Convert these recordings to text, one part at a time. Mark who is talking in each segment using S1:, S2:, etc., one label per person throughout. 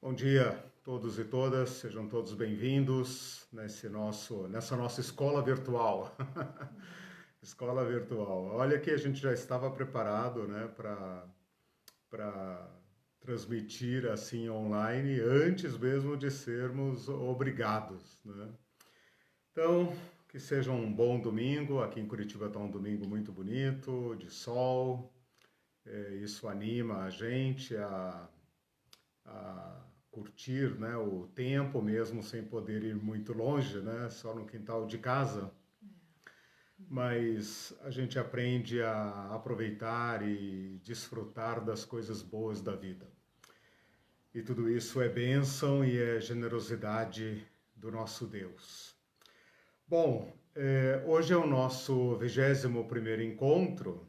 S1: Bom dia a todos e todas, sejam todos bem-vindos nessa nossa escola virtual. Escola virtual. Olha que a gente já estava preparado, né, para transmitir assim online antes mesmo de sermos obrigados, né? Então, que seja um bom domingo. Aqui em Curitiba está um domingo muito bonito, de sol. Isso anima a gente a curtir, né, o tempo mesmo sem poder ir muito longe, né, só no quintal de casa. Mas a gente aprende a aproveitar e desfrutar das coisas boas da vida. E tudo isso é bênção e é generosidade do nosso Deus. Bom, hoje é o nosso 21º encontro.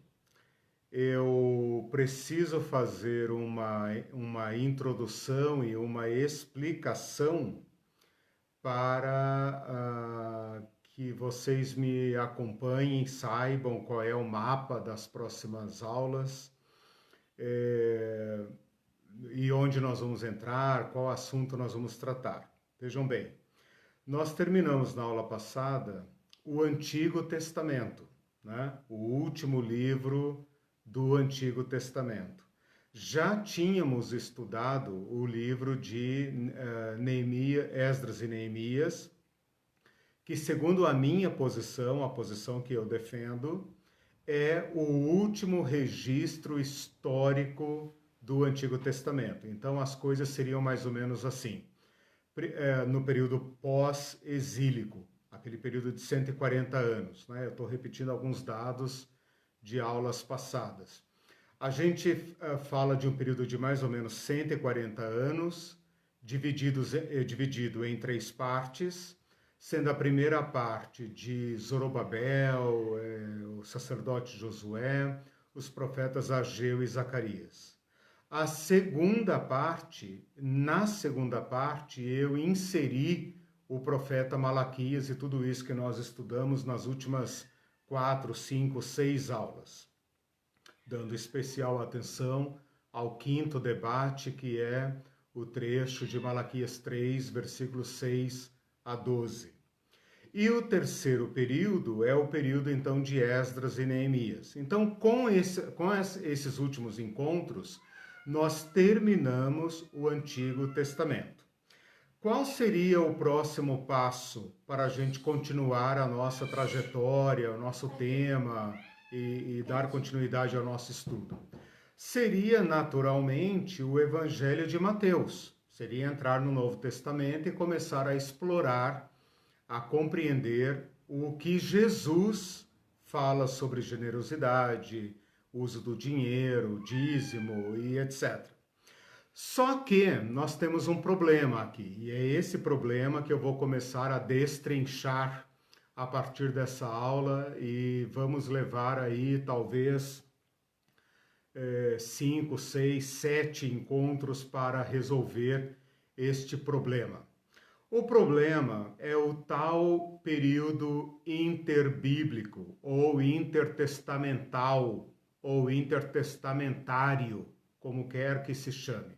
S1: Eu preciso fazer uma introdução e uma explicação para que vocês me acompanhem, saibam qual é o mapa das próximas aulas, eh, e onde nós vamos entrar, qual assunto nós vamos tratar. Vejam bem, nós terminamos na aula passada o Antigo Testamento, né? O último livro do Antigo Testamento. Já tínhamos estudado o livro de Neemias, Esdras e Neemias, que segundo a minha posição, a posição que eu defendo, é o último registro histórico do Antigo Testamento. Então as coisas seriam mais ou menos assim. No período pós-exílico, aquele período de 140 anos, né? Eu estou repetindo alguns dados de aulas passadas. A gente fala de um período de mais ou menos 140 anos, dividido em três partes, sendo a primeira parte de Zorobabel, o sacerdote Josué, os profetas Ageu e Zacarias. Na segunda parte, eu inseri o profeta Malaquias e tudo isso que nós estudamos nas últimas 4, 5, 6 aulas, dando especial atenção ao quinto debate, que é o trecho de Malaquias 3, versículos 6 a 12. E o terceiro período é o período, então, de Esdras e Neemias. Então, com esses últimos encontros, nós terminamos o Antigo Testamento. Qual seria o próximo passo para a gente continuar a nossa trajetória, o nosso tema e dar continuidade ao nosso estudo? Seria naturalmente o Evangelho de Mateus. Seria entrar no Novo Testamento e começar a explorar, a compreender o que Jesus fala sobre generosidade, uso do dinheiro, dízimo e etc. Só que nós temos um problema aqui, e é esse problema que eu vou começar a destrinchar a partir dessa aula, e vamos levar aí talvez 5, 6, 7 encontros para resolver este problema. O problema é o tal período interbíblico, ou intertestamental, ou intertestamentário, como quer que se chame.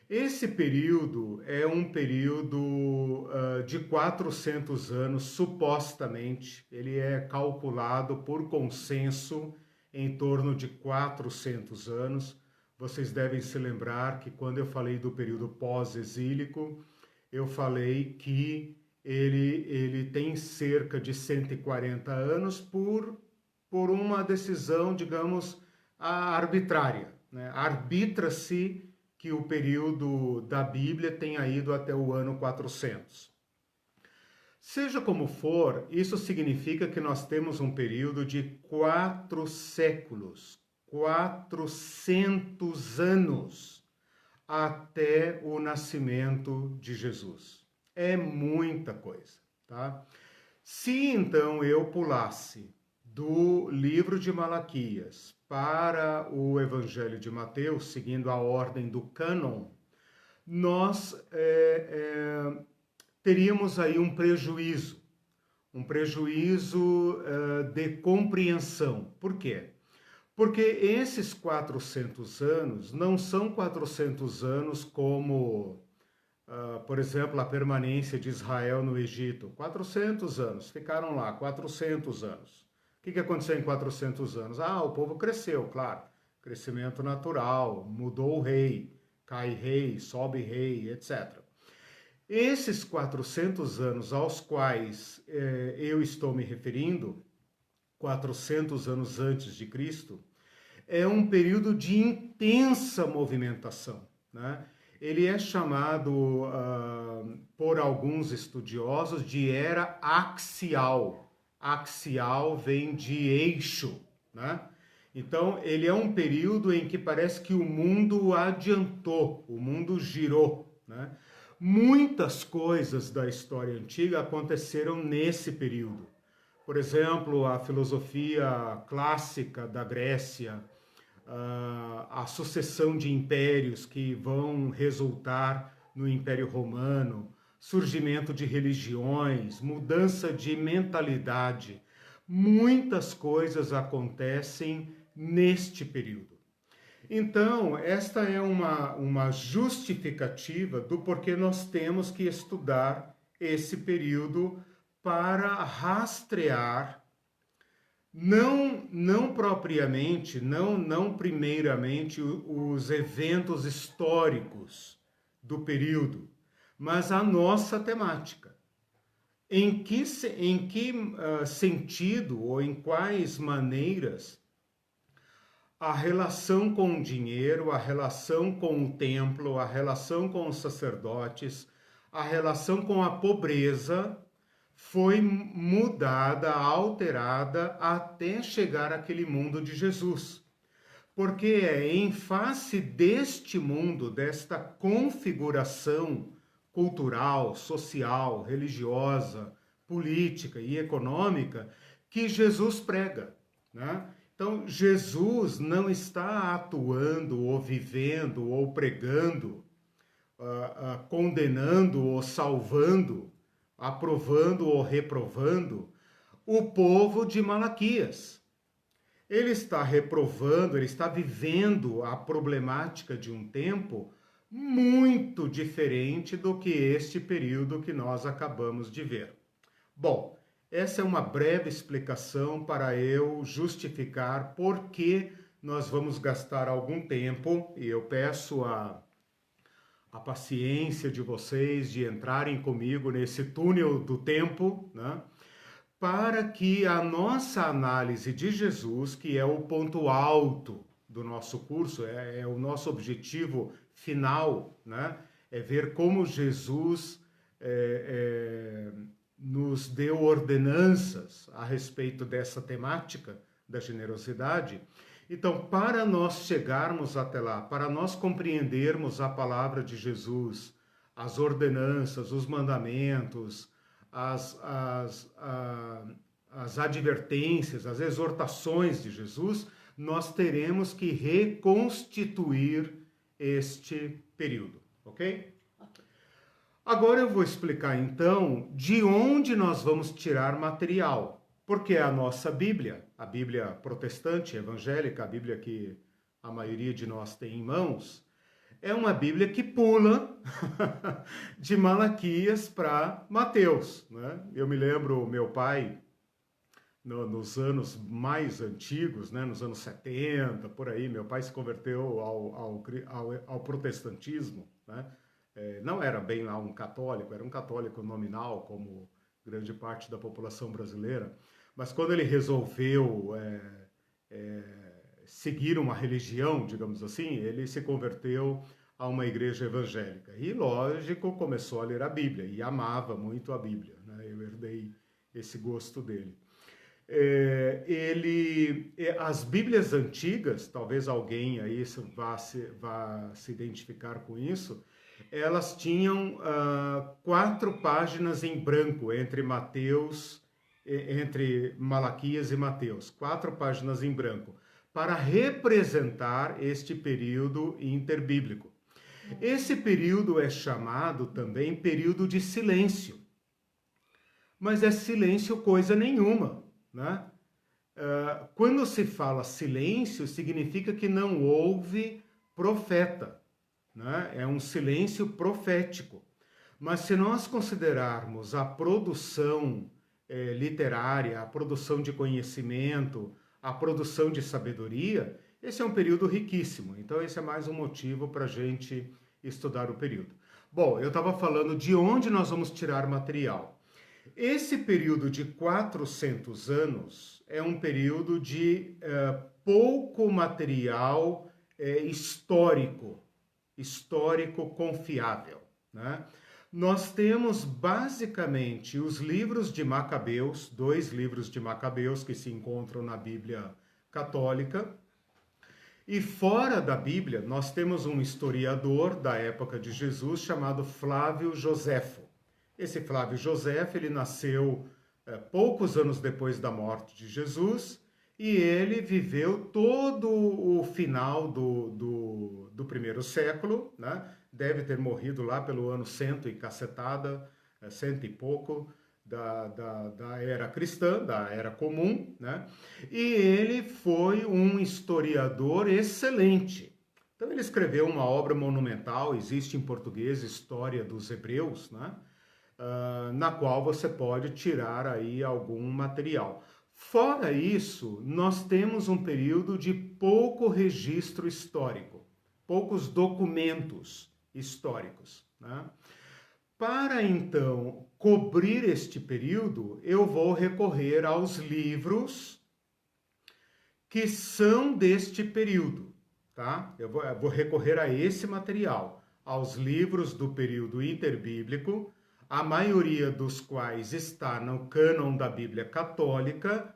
S1: Esse período é um período de 400 anos, supostamente. Ele é calculado por consenso em torno de 400 anos. Vocês devem se lembrar que quando eu falei do período pós-exílico, eu falei que ele tem cerca de 140 anos por uma decisão, digamos, arbitrária, né? Arbitra-se que o período da Bíblia tenha ido até o ano 400. Seja como for, isso significa que nós temos um período de 4 séculos, 400 anos, até o nascimento de Jesus. É muita coisa, tá? Se então eu pulasse do livro de Malaquias para o Evangelho de Mateus, seguindo a ordem do cânon, nós teríamos aí um prejuízo de compreensão. Por quê? Porque esses 400 anos não são 400 anos como por exemplo, a permanência de Israel no Egito. 400 anos, ficaram lá, 400 anos. O que aconteceu em 400 anos? O povo cresceu, claro, crescimento natural, mudou o rei, cai rei, sobe rei, etc. Esses 400 anos aos quais eu estou me referindo, 400 anos antes de Cristo, é um período de intensa movimentação, né? Ele é chamado por alguns estudiosos de era axial. Axial vem de eixo, né? Então, ele é um período em que parece que o mundo adiantou, o mundo girou, né? Muitas coisas da história antiga aconteceram nesse período. Por exemplo, a filosofia clássica da Grécia, a sucessão de impérios que vão resultar no Império Romano, surgimento de religiões, mudança de mentalidade. Muitas coisas acontecem neste período. Então, esta é uma justificativa do porquê nós temos que estudar esse período para rastrear, não propriamente, não primeiramente os eventos históricos do período, mas a nossa temática. Em que sentido ou em quais maneiras a relação com o dinheiro, a relação com o templo, a relação com os sacerdotes, a relação com a pobreza foi mudada, alterada até chegar àquele mundo de Jesus. Porque é em face deste mundo, desta configuração cultural, social, religiosa, política e econômica que Jesus prega, né? Então, Jesus não está atuando ou vivendo ou pregando, condenando ou salvando, aprovando ou reprovando o povo de Malaquias. Ele está reprovando, ele está vivendo a problemática de um tempo muito diferente do que este período que nós acabamos de ver. Bom, essa é uma breve explicação para eu justificar por que nós vamos gastar algum tempo, e eu peço a paciência de vocês de entrarem comigo nesse túnel do tempo, né? Para que a nossa análise de Jesus, que é o ponto alto do nosso curso, é o nosso objetivo final, né? É ver como Jesus nos deu ordenanças a respeito dessa temática da generosidade. Então, para nós chegarmos até lá, para nós compreendermos a palavra de Jesus, as ordenanças, os mandamentos, as advertências, as exortações de Jesus, nós teremos que reconstituir este período, ok? Agora eu vou explicar então de onde nós vamos tirar material, porque a nossa Bíblia, a Bíblia protestante, evangélica, a Bíblia que a maioria de nós tem em mãos, é uma Bíblia que pula de Malaquias para Mateus, né? Eu me lembro, meu pai, nos anos mais antigos, né, nos anos 70, por aí, meu pai se converteu ao protestantismo, né? Não era bem lá um católico, era um católico nominal, como grande parte da população brasileira, mas quando ele resolveu seguir uma religião, digamos assim, ele se converteu a uma igreja evangélica. E, lógico, começou a ler a Bíblia, e amava muito a Bíblia, né? Eu herdei esse gosto dele. As Bíblias antigas, talvez alguém aí vá se identificar com isso, elas tinham 4 páginas em branco entre Malaquias e Mateus, 4 páginas em branco, para representar este período interbíblico. Esse período é chamado também período de silêncio, mas é silêncio coisa nenhuma, né? Quando se fala silêncio, significa que não houve profeta, né? É um silêncio profético. Mas se nós considerarmos a produção literária, a produção de conhecimento, a produção de sabedoria, esse é um período riquíssimo. Então, esse é mais um motivo para a gente estudar o período. Bom, eu estava falando de onde nós vamos tirar material. Esse período de 400 anos é um período de pouco material histórico confiável, né? Nós temos basicamente os livros de Macabeus, 2 livros de Macabeus que se encontram na Bíblia católica. E fora da Bíblia, nós temos um historiador da época de Jesus chamado Flávio Joséfo. Esse Flávio Joséfo, ele nasceu poucos anos depois da morte de Jesus e ele viveu todo o final do primeiro século, né? Deve ter morrido lá pelo ano 100 e cacetada, 100 e pouco, da era cristã, da era comum, né? E ele foi um historiador excelente. Então ele escreveu uma obra monumental, existe em português, História dos Hebreus, né? Na qual você pode tirar aí algum material. Fora isso, nós temos um período de pouco registro histórico, poucos documentos históricos, né? Para então cobrir este período, eu vou recorrer aos livros que são deste período, tá? Eu vou recorrer a esse material, aos livros do período interbíblico, a maioria dos quais está no cânon da Bíblia católica.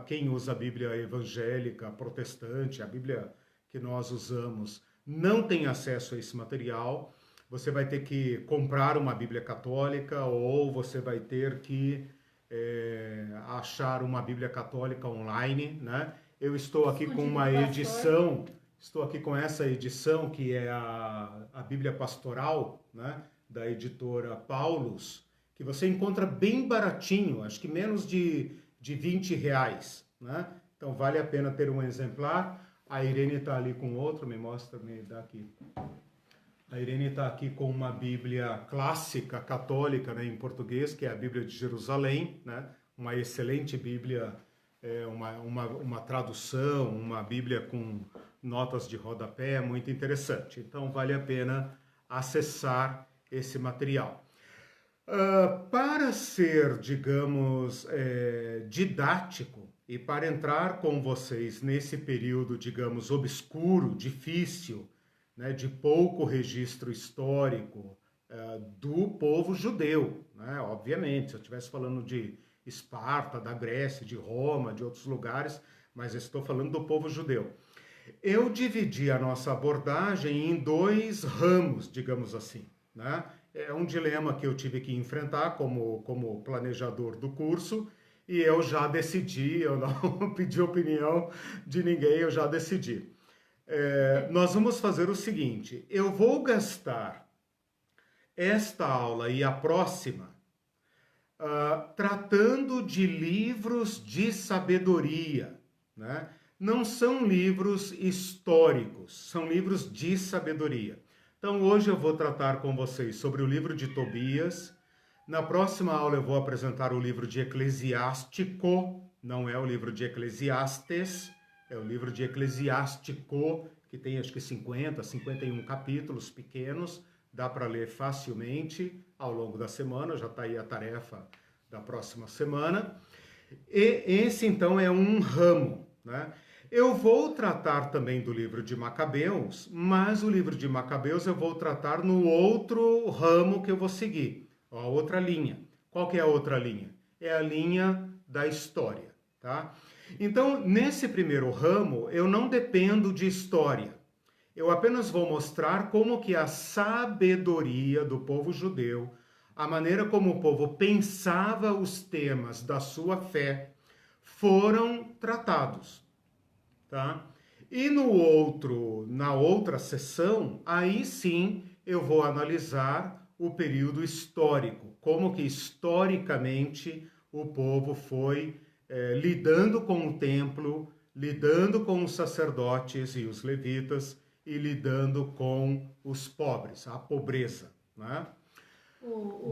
S1: Quem usa a Bíblia evangélica, protestante, a Bíblia que nós usamos, não tem acesso a esse material. Você vai ter que comprar uma Bíblia católica ou você vai ter que achar uma Bíblia católica online, né? Eu estou aqui com uma edição, estou aqui com essa edição que é a Bíblia Pastoral, né? Da editora Paulus, que você encontra bem baratinho, acho que menos de R$ 20, né? Então vale a pena ter um exemplar. A Irene está ali com outro, me dá aqui. A Irene está aqui com uma Bíblia clássica, católica, né, em português, que é a Bíblia de Jerusalém, né? Uma excelente Bíblia, uma tradução, uma Bíblia com notas de rodapé, muito interessante. Então vale a pena acessar esse material. Para ser, digamos, didático e para entrar com vocês nesse período, digamos, obscuro, difícil, né, de pouco registro histórico do povo judeu, né? Obviamente, se eu estivesse falando de Esparta, da Grécia, de Roma, de outros lugares, mas eu estou falando do povo judeu. Eu dividi a nossa abordagem em 2 ramos, digamos assim, né? É um dilema que eu tive que enfrentar como planejador do curso e eu já decidi, eu não pedi opinião de ninguém, eu já decidi. Nós vamos fazer o seguinte, eu vou gastar esta aula e a próxima tratando de livros de sabedoria, né? Não são livros históricos, são livros de sabedoria. Então hoje eu vou tratar com vocês sobre o livro de Tobias. Na próxima aula eu vou apresentar o livro de Eclesiástico, não é o livro de Eclesiastes, é o livro de Eclesiástico, que tem acho que 51 capítulos pequenos, dá para ler facilmente ao longo da semana, já está aí a tarefa da próxima semana. E esse então é um ramo, né? Eu vou tratar também do livro de Macabeus, mas o livro de Macabeus eu vou tratar no outro ramo que eu vou seguir, a outra linha. Qual que é a outra linha? É a linha da história, tá? Então, nesse primeiro ramo, eu não dependo de história. Eu apenas vou mostrar como que a sabedoria do povo judeu, a maneira como o povo pensava os temas da sua fé, foram tratados, tá? E na outra sessão, aí sim eu vou analisar o período histórico, como que historicamente o povo foi lidando com o templo, lidando com os sacerdotes e os levitas e lidando com os pobres, a pobreza, né?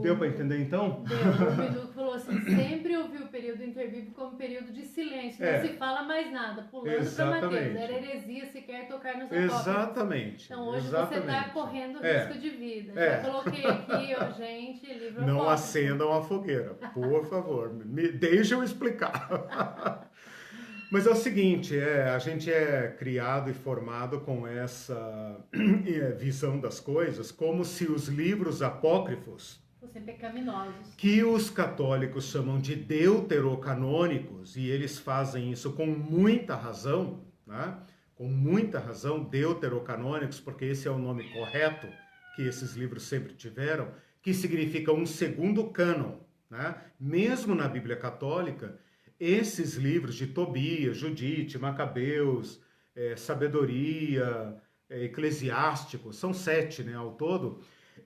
S1: Deu para entender então?
S2: Deu. O Bidu falou assim, sempre ouviu o período interbíblico como período de silêncio, não se fala mais nada, pulando para Mateus. Era heresia sequer tocar nos apócrifos.
S1: Exatamente.
S2: Então hoje você está correndo risco de vida. Já coloquei aqui, ó, gente, livro
S1: Não
S2: apócrifo.
S1: acendam a fogueira, por favor. Deixa eu explicar. Mas é o seguinte, a gente é criado e formado com essa visão das coisas, como se os livros apócrifos,
S2: fossem pecaminosos,
S1: que os católicos chamam de deuterocanônicos, e eles fazem isso com muita razão, né? Com muita razão, deuterocanônicos, porque esse é o nome correto que esses livros sempre tiveram, que significa um segundo cânon, né? Mesmo na Bíblia Católica, esses livros de Tobias, Judite, Macabeus, Sabedoria, Eclesiástico, são 7, né, ao todo,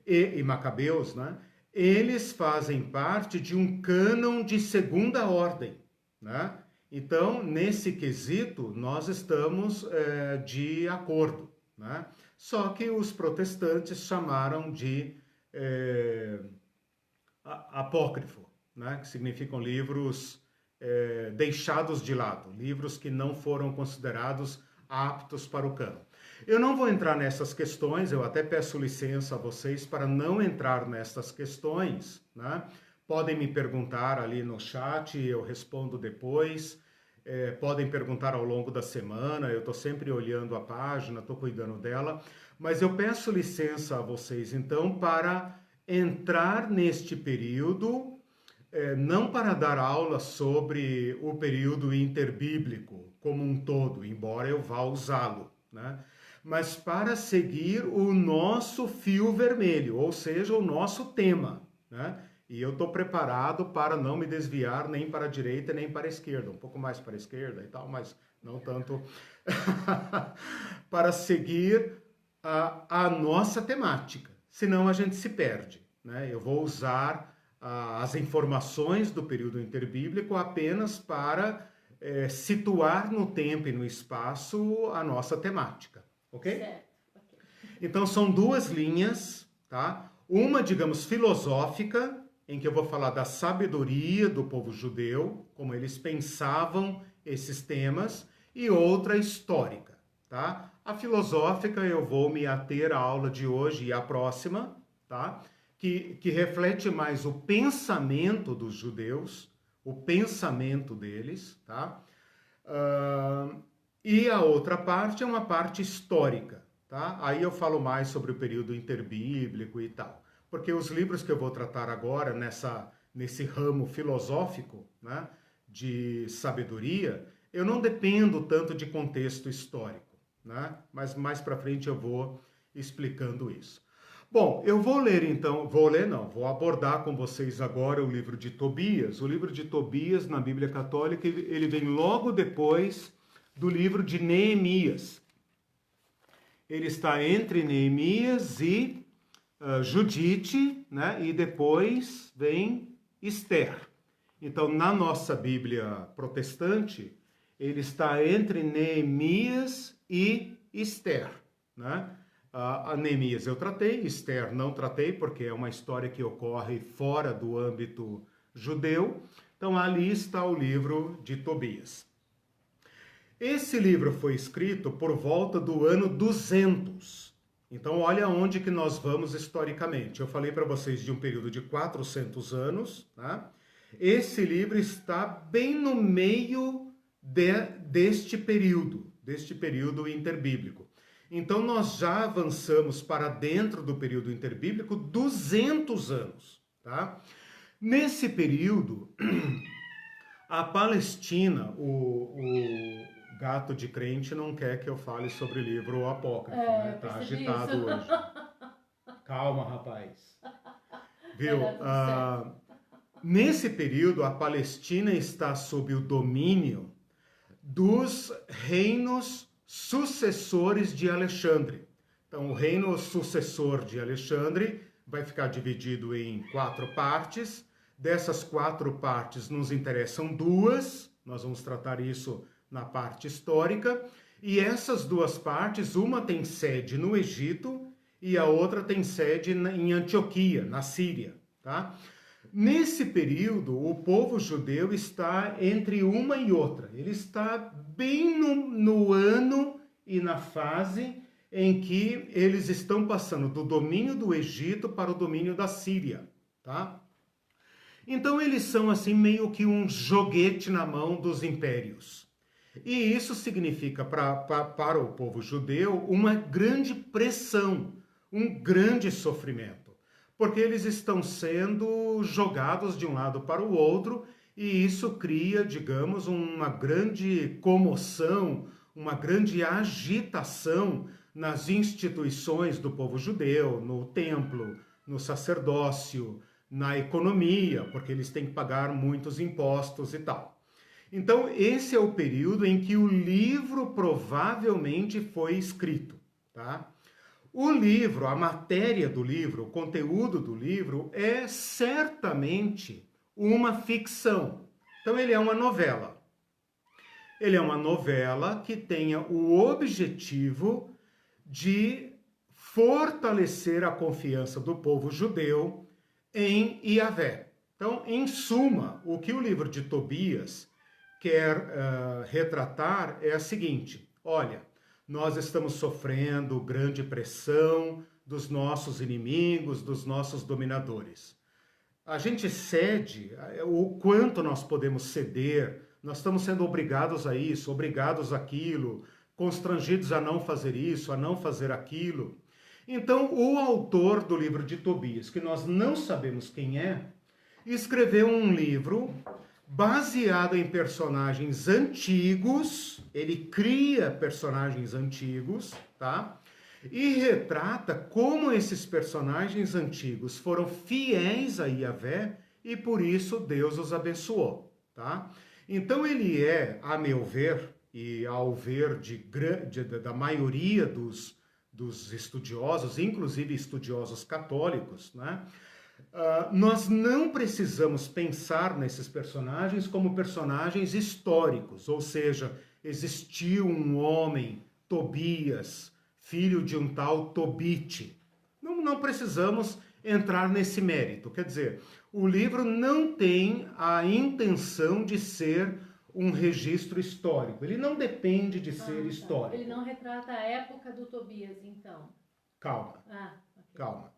S1: e Macabeus, né, eles fazem parte de um cânon de segunda ordem, né? Então, nesse quesito, nós estamos de acordo, né? Só que os protestantes chamaram de apócrifo, né, que significam livros deixados de lado, livros que não foram considerados aptos para o cânon. Eu não vou entrar nessas questões, eu até peço licença a vocês para não entrar nessas questões, né? Podem me perguntar ali no chat, eu respondo depois, podem perguntar ao longo da semana, eu estou sempre olhando a página, estou cuidando dela, mas eu peço licença a vocês então para entrar neste período, não para dar aula sobre o período interbíblico como um todo, embora eu vá usá-lo, né? Mas para seguir o nosso fio vermelho, ou seja, o nosso tema, né? E eu estou preparado para não me desviar nem para a direita nem para a esquerda, um pouco mais para a esquerda e tal, mas não tanto para seguir a nossa temática, senão a gente se perde, né? Eu vou usar as informações do período interbíblico apenas para situar no tempo e no espaço a nossa temática, ok?
S2: Certo.
S1: Então são duas linhas, tá? Uma, digamos, filosófica, em que eu vou falar da sabedoria do povo judeu, como eles pensavam esses temas, e outra histórica, tá? A filosófica eu vou me ater à aula de hoje e à próxima, tá? Que reflete mais o pensamento dos judeus, o pensamento deles, tá? E a outra parte é uma parte histórica, tá? Aí eu falo mais sobre o período interbíblico e tal. Porque os livros que eu vou tratar agora nesse ramo filosófico, né, de sabedoria, eu não dependo tanto de contexto histórico, né? Mas mais para frente eu vou explicando isso. Bom, eu vou ler então, vou abordar com vocês agora o livro de Tobias. O livro de Tobias na Bíblia Católica, ele vem logo depois do livro de Neemias. Ele está entre Neemias e Judite, né? E depois vem Esther. Então, na nossa Bíblia protestante, ele está entre Neemias e Esther, né? A Neemias eu tratei, Esther não tratei, porque é uma história que ocorre fora do âmbito judeu. Então, ali está o livro de Tobias. Esse livro foi escrito por volta do ano 200. Então, olha onde que nós vamos historicamente. Eu falei para vocês de um período de 400 anos, né? Esse livro está bem no meio deste período interbíblico. Então, nós já avançamos para dentro do período interbíblico 200 anos, tá? Nesse período, a Palestina, o gato de crente não quer que eu fale sobre livro apócrifo, né? Tá agitado isso hoje. Calma, rapaz. Viu? Nesse período, a Palestina está sob o domínio dos reinos sucessores de Alexandre. Então, o reino sucessor de Alexandre vai ficar dividido em 4 partes. Dessas 4 partes nos interessam 2, nós vamos tratar isso na parte histórica, e essas 2 partes, uma tem sede no Egito e a outra tem sede em Antioquia, na Síria, tá? Nesse período, o povo judeu está entre uma e outra. Ele está bem no ano e na fase em que eles estão passando do domínio do Egito para o domínio da Síria, tá? Então eles são assim meio que um joguete na mão dos impérios. E isso significa para o povo judeu uma grande pressão, um grande sofrimento, porque eles estão sendo jogados de um lado para o outro e isso cria, digamos, uma grande comoção, uma grande agitação nas instituições do povo judeu, no templo, no sacerdócio, na economia, porque eles têm que pagar muitos impostos e tal. Então, esse é o período em que o livro provavelmente foi escrito, tá? O livro, a matéria do livro, o conteúdo do livro é certamente uma ficção. Então, ele é uma novela. Ele é uma novela que tenha o objetivo de fortalecer a confiança do povo judeu em Yahvé. Então, em suma, o que o livro de Tobias quer retratar é a seguinte: olha, nós estamos sofrendo grande pressão dos nossos inimigos, dos nossos dominadores. A gente cede, o quanto nós podemos ceder, nós estamos sendo obrigados a isso, obrigados àquilo, constrangidos a não fazer isso, a não fazer aquilo. Então, o autor do livro de Tobias, que nós não sabemos quem é, escreveu um livro baseado em personagens antigos, ele cria personagens antigos, tá? E retrata como esses personagens antigos foram fiéis a Yahvé e por isso Deus os abençoou, tá? Então ele é, a meu ver, e ao ver da maioria dos estudiosos, inclusive estudiosos católicos, né? Nós não precisamos pensar nesses personagens como personagens históricos, ou seja, existiu um homem, Tobias, filho de um tal Tobite. Não precisamos entrar nesse mérito. Quer dizer, o livro não tem a intenção de ser um registro histórico. Ele não depende de ser histórico.
S2: Ele não retrata a época do Tobias, então.
S1: Calma.
S2: Okay.
S1: Calma.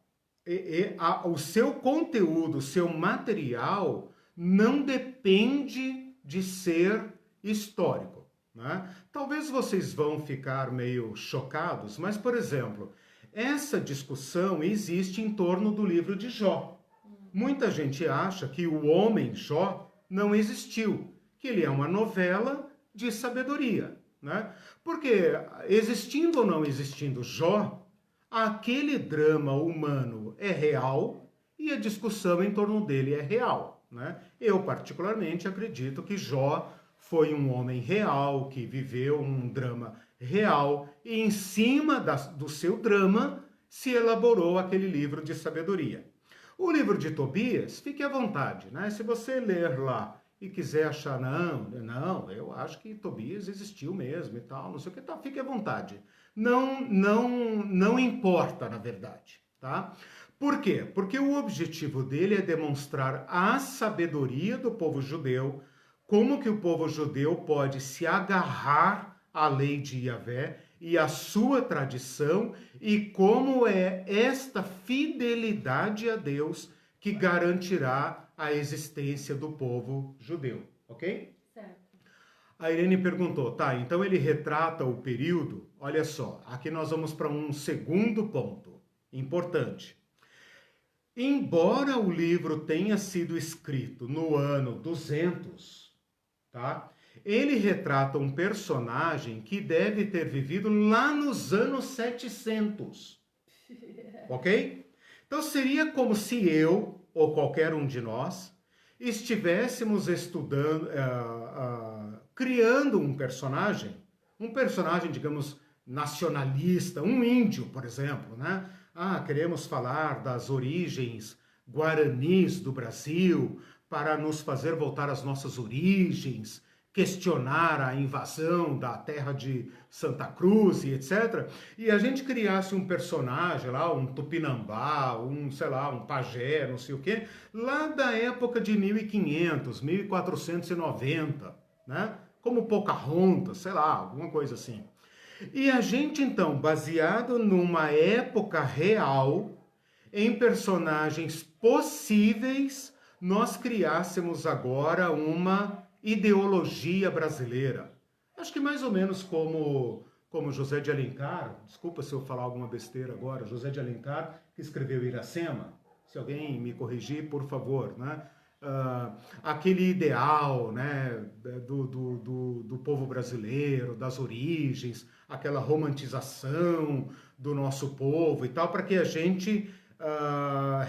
S1: O seu conteúdo, o seu material não depende de ser histórico, né? Talvez vocês vão ficar meio chocados, mas, por exemplo, essa discussão existe em torno do livro de Jó. Muita gente acha que o homem Jó não existiu, que ele é uma novela de sabedoria, né? Porque, existindo ou não existindo Jó, aquele drama humano é real e a discussão em torno dele é real, né? Eu, particularmente, acredito que Jó foi um homem real, que viveu um drama real e em cima do seu drama se elaborou aquele livro de sabedoria. O livro de Tobias, fique à vontade, né? Se você ler lá e quiser achar, não, eu acho que Tobias existiu mesmo e tal, não sei o que, fique à vontade. Não importa, na verdade, tá? Por quê? Porque o objetivo dele é demonstrar a sabedoria do povo judeu, como que o povo judeu pode se agarrar à lei de Yahvé e à sua tradição e como é esta fidelidade a Deus que garantirá a existência do povo judeu, ok?
S2: Certo.
S1: A Irene perguntou, tá, então ele retrata o período, olha só, aqui nós vamos para um segundo ponto importante. Embora o livro tenha sido escrito no ano 200, tá? Ele retrata um personagem que deve ter vivido lá nos anos 700, ok? Então seria como se eu, ou qualquer um de nós, estivéssemos estudando, criando um personagem, digamos, nacionalista, um índio, por exemplo, né? Queremos falar das origens guaranis do Brasil para nos fazer voltar às nossas origens, questionar a invasão da terra de Santa Cruz e etc. E a gente criasse um personagem lá, um tupinambá, sei lá, um pajé, não sei o quê, lá da época de 1500, 1490, né? Como Pocahontas, sei lá, alguma coisa assim. E a gente, então, baseado numa época real, em personagens possíveis, nós criássemos agora uma ideologia brasileira. Acho que mais ou menos como José de Alencar, desculpa se eu falar alguma besteira agora, José de Alencar, que escreveu Iracema, se alguém me corrigir, por favor, né? Aquele ideal, né, do povo brasileiro, das origens, aquela romantização do nosso povo e tal, para que a gente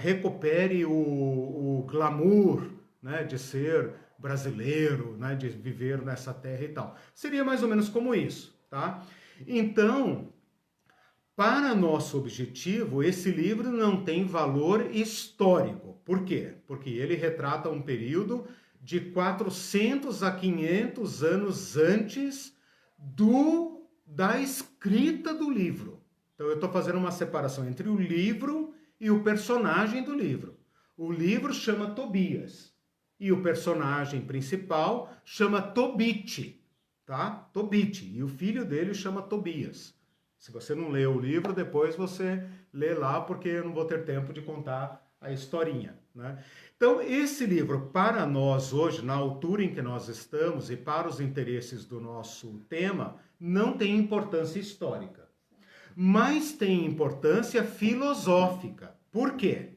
S1: recupere o glamour, né, de ser brasileiro, né, de viver nessa terra e tal. Seria mais ou menos como isso, tá? Então, para nosso objetivo, esse livro não tem valor histórico. Por quê? Porque ele retrata um período de 400 a 500 anos antes da escrita do livro. Então, eu estou fazendo uma separação entre o livro e o personagem do livro. O livro chama Tobias e o personagem principal chama Tobit, tá? Tobit, e o filho dele chama Tobias. Se você não lê o livro, depois você lê lá, porque eu não vou ter tempo de contar a historinha, né? Então, esse livro, para nós hoje, na altura em que nós estamos e para os interesses do nosso tema, não tem importância histórica, mas tem importância filosófica. Por quê?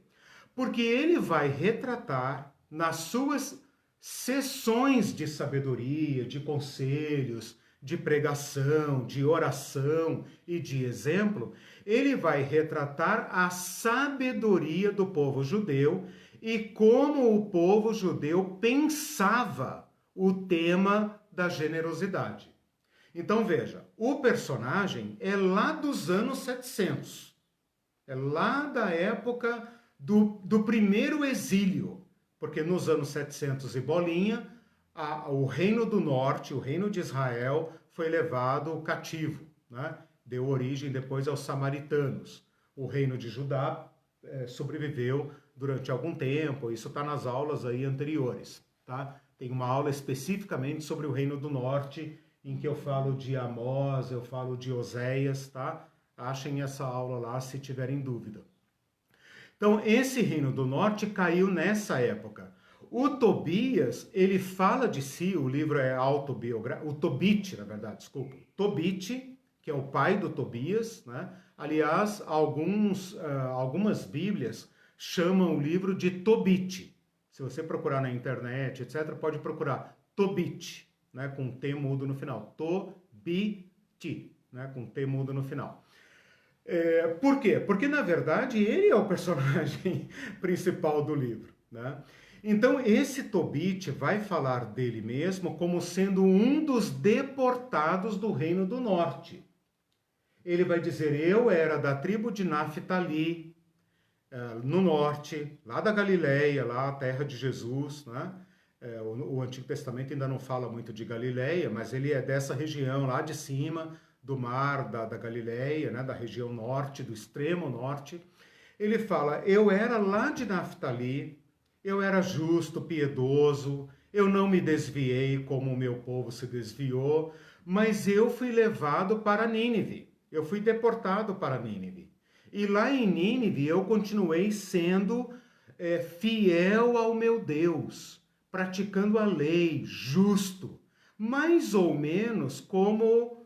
S1: Porque ele vai retratar nas suas sessões de sabedoria, de conselhos, de pregação, de oração e de exemplo, ele vai retratar a sabedoria do povo judeu e como o povo judeu pensava o tema da generosidade. Então veja, o personagem é lá dos anos 700, é lá da época do primeiro exílio, porque nos anos 700 e bolinha, o reino do norte, o reino de Israel, foi levado cativo, né? Deu origem depois aos samaritanos. O reino de Judá sobreviveu durante algum tempo, isso está nas aulas aí anteriores, tá? Tem uma aula especificamente sobre o reino do norte, em que eu falo de Amós, eu falo de Oséias, tá? Achem essa aula lá se tiverem dúvida. Então, esse reino do norte caiu nessa época. O Tobias, ele fala de si, o livro é autobiográfico, o Tobit, na verdade, desculpa. Tobit, que é o pai do Tobias, né? Aliás, algumas bíblias chamam o livro de Tobit. Se você procurar na internet, etc., pode procurar Tobit, né? Com T mudo no final. Tobit, né? Com T mudo no final. Por quê? Porque, na verdade, ele é o personagem principal do livro, né? Então, esse Tobit vai falar dele mesmo como sendo um dos deportados do Reino do Norte. Ele vai dizer, eu era da tribo de Naftali, no norte, lá da Galileia, lá a terra de Jesus, né? O Antigo Testamento ainda não fala muito de Galileia, mas ele é dessa região lá de cima, do mar da Galileia, né? Da região norte, do extremo norte. Ele fala, eu era lá de Naftali, eu era justo, piedoso, eu não me desviei como o meu povo se desviou, mas eu fui levado para Nínive, eu fui deportado para Nínive. E lá em Nínive eu continuei sendo fiel ao meu Deus, praticando a lei, justo, mais ou menos como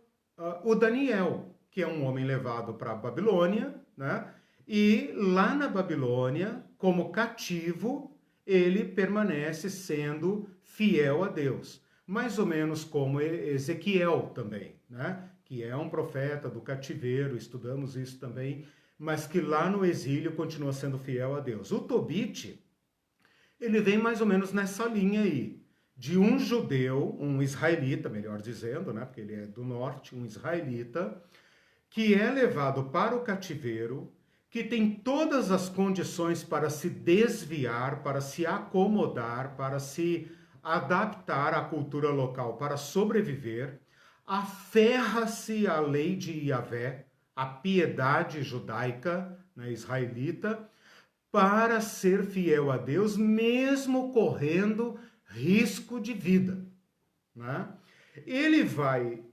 S1: o Daniel, que é um homem levado para a Babilônia, né? E lá na Babilônia, como cativo, ele permanece sendo fiel a Deus. Mais ou menos como Ezequiel também, né? Que é um profeta do cativeiro, estudamos isso também, mas que lá no exílio continua sendo fiel a Deus. O Tobit, ele vem mais ou menos nessa linha aí, de um judeu, um israelita, melhor dizendo, né? Porque ele é do norte, um israelita, que é levado para o cativeiro, que tem todas as condições para se desviar, para se acomodar, para se adaptar a cultura local para sobreviver, aferra-se à lei de Yahvé, a piedade judaica, né, israelita, para ser fiel a Deus, mesmo correndo risco de vida, né? Ele vai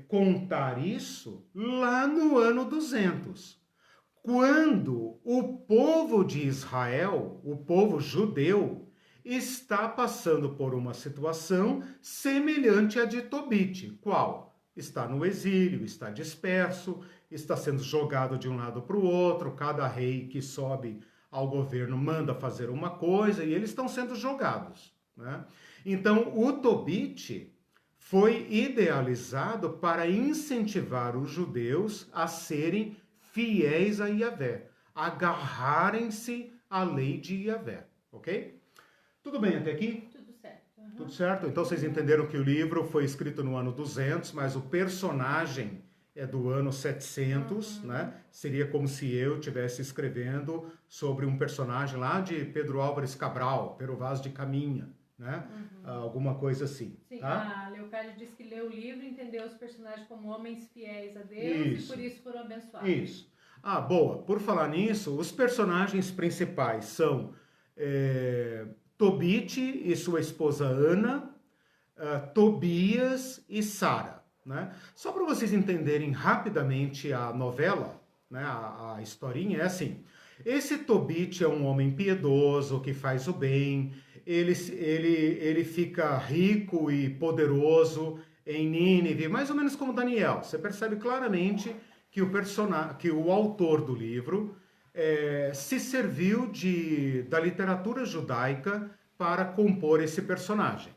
S1: contar isso lá no ano 200, quando o povo de Israel, o povo judeu, está passando por uma situação semelhante à de Tobit. Qual? Está no exílio, está disperso, está sendo jogado de um lado para o outro, cada rei que sobe ao governo manda fazer uma coisa e eles estão sendo jogados, né? Então, o Tobit foi idealizado para incentivar os judeus a serem fiéis a Yahvé, agarrarem-se à lei de Yahvé, ok? Tudo bem até aqui?
S2: Tudo certo. Uhum.
S1: Tudo certo? Então vocês entenderam que o livro foi escrito no ano 200, mas o personagem é do ano 700, né? Seria como se eu estivesse escrevendo sobre um personagem lá de Pedro Álvares Cabral, Pero Vaz de Caminha, né? Alguma coisa assim.
S2: Sim,
S1: tá?
S2: A Leocádia disse que leu o livro, entendeu os personagens como homens fiéis a Deus e por isso foram abençoados.
S1: Isso. Ah, boa. Por falar nisso, os personagens principais são Tobit e sua esposa Ana, Tobias e Sara, né? Só para vocês entenderem rapidamente a novela, né? A historinha é assim. Esse Tobit é um homem piedoso que faz o bem, ele fica rico e poderoso em Nínive, mais ou menos como Daniel. Você percebe claramente que o autor do livro se serviu da literatura judaica para compor esse personagem.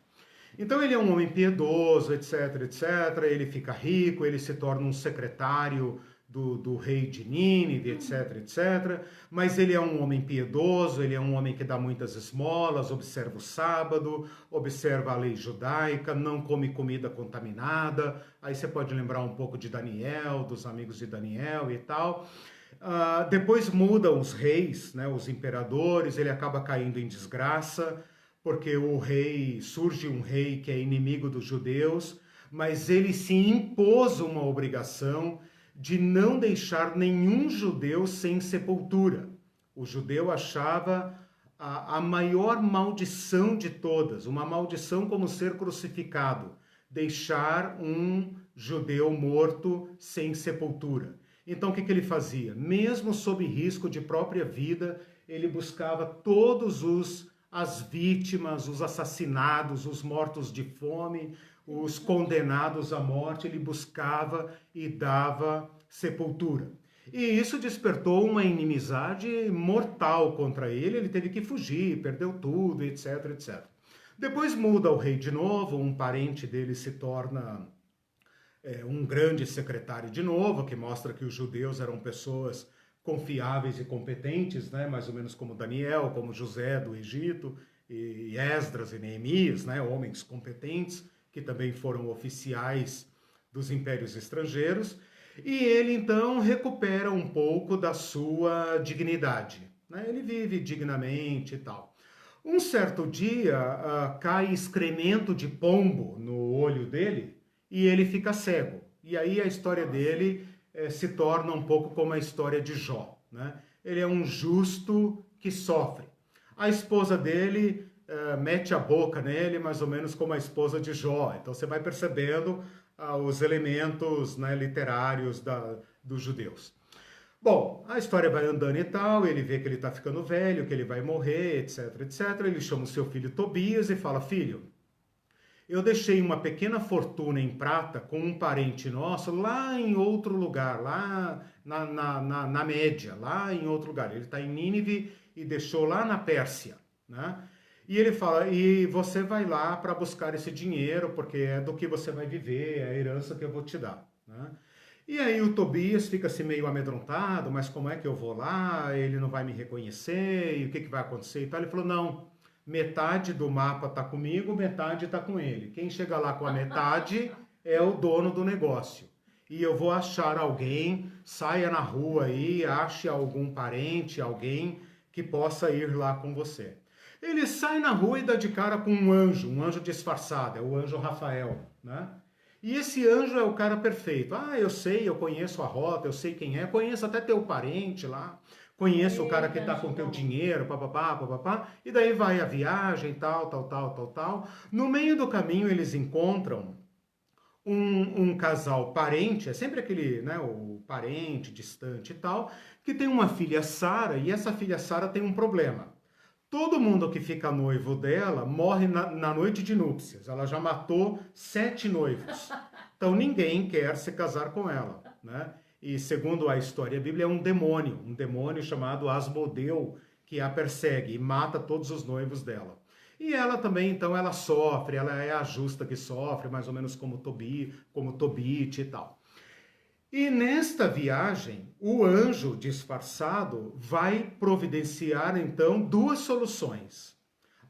S1: Então ele é um homem piedoso, etc, etc. Ele fica rico, ele se torna um secretário do rei de Nínive, etc, etc. Mas ele é um homem piedoso, ele é um homem que dá muitas esmolas, observa o sábado, observa a lei judaica, não come comida contaminada. Aí você pode lembrar um pouco de Daniel, dos amigos de Daniel e tal. Depois mudam os reis, né, os imperadores, ele acaba caindo em desgraça, porque surge um rei que é inimigo dos judeus, mas ele se impôs uma obrigação de não deixar nenhum judeu sem sepultura. O judeu achava a maior maldição de todas, uma maldição como ser crucificado, deixar um judeu morto sem sepultura. Então o que ele fazia? Mesmo sob risco de própria vida, ele buscava todos as vítimas, os assassinados, os mortos de fome, os condenados à morte, ele buscava e dava sepultura. E isso despertou uma inimizade mortal contra ele, ele teve que fugir, perdeu tudo, etc, etc. Depois muda o rei de novo, um parente dele se torna um grande secretário de novo, que mostra que os judeus eram pessoas confiáveis e competentes, né? Mais ou menos como Daniel, como José do Egito, e Esdras e Neemias, né? Homens competentes, que também foram oficiais dos impérios estrangeiros, e ele então recupera um pouco da sua dignidade, né? Ele vive dignamente e tal. Um certo dia cai excremento de pombo no olho dele e ele fica cego. E aí a história dele se torna um pouco como a história de Jó, né? Ele é um justo que sofre. A esposa dele mete a boca nele, mais ou menos como a esposa de Jó. Então você vai percebendo os elementos, né, literários dos judeus. Bom, a história vai andando e tal, ele vê que ele está ficando velho, que ele vai morrer, etc, etc. Ele chama o seu filho Tobias e fala: filho, eu deixei uma pequena fortuna em prata com um parente nosso lá em outro lugar, lá na Média, lá em outro lugar. Ele está em Nínive e deixou lá na Pérsia, né? E ele fala: e você vai lá para buscar esse dinheiro, porque é do que você vai viver, é a herança que eu vou te dar, né? E aí o Tobias fica assim meio amedrontado: mas como é que eu vou lá? Ele não vai me reconhecer, e o que vai acontecer e tal. Ele falou: não, metade do mapa está comigo, metade está com ele. Quem chega lá com a metade é o dono do negócio. E eu vou achar alguém, saia na rua aí, ache algum parente, alguém que possa ir lá com você. Ele sai na rua e dá de cara com um anjo disfarçado, é o anjo Rafael, né? E esse anjo é o cara perfeito. Ah, eu sei, eu conheço a rota, eu sei quem é, conheço até teu parente lá, conheço o cara que tá com teu dinheiro, papapá, papapá, e daí vai a viagem, tal. No meio do caminho eles encontram um casal parente, é sempre aquele, né, o parente distante e tal, que tem uma filha Sara, e essa filha Sara tem um problema. Todo mundo que fica noivo dela morre na noite de núpcias. Ela já matou 7 noivos. Então ninguém quer se casar com ela, né? E segundo a história bíblica, é um demônio chamado Asmodeu, que a persegue e mata todos os noivos dela. E ela também, então, ela sofre, ela é a justa que sofre, mais ou menos como Tobit e tal. E nesta viagem, o anjo disfarçado vai providenciar, então, 2 soluções.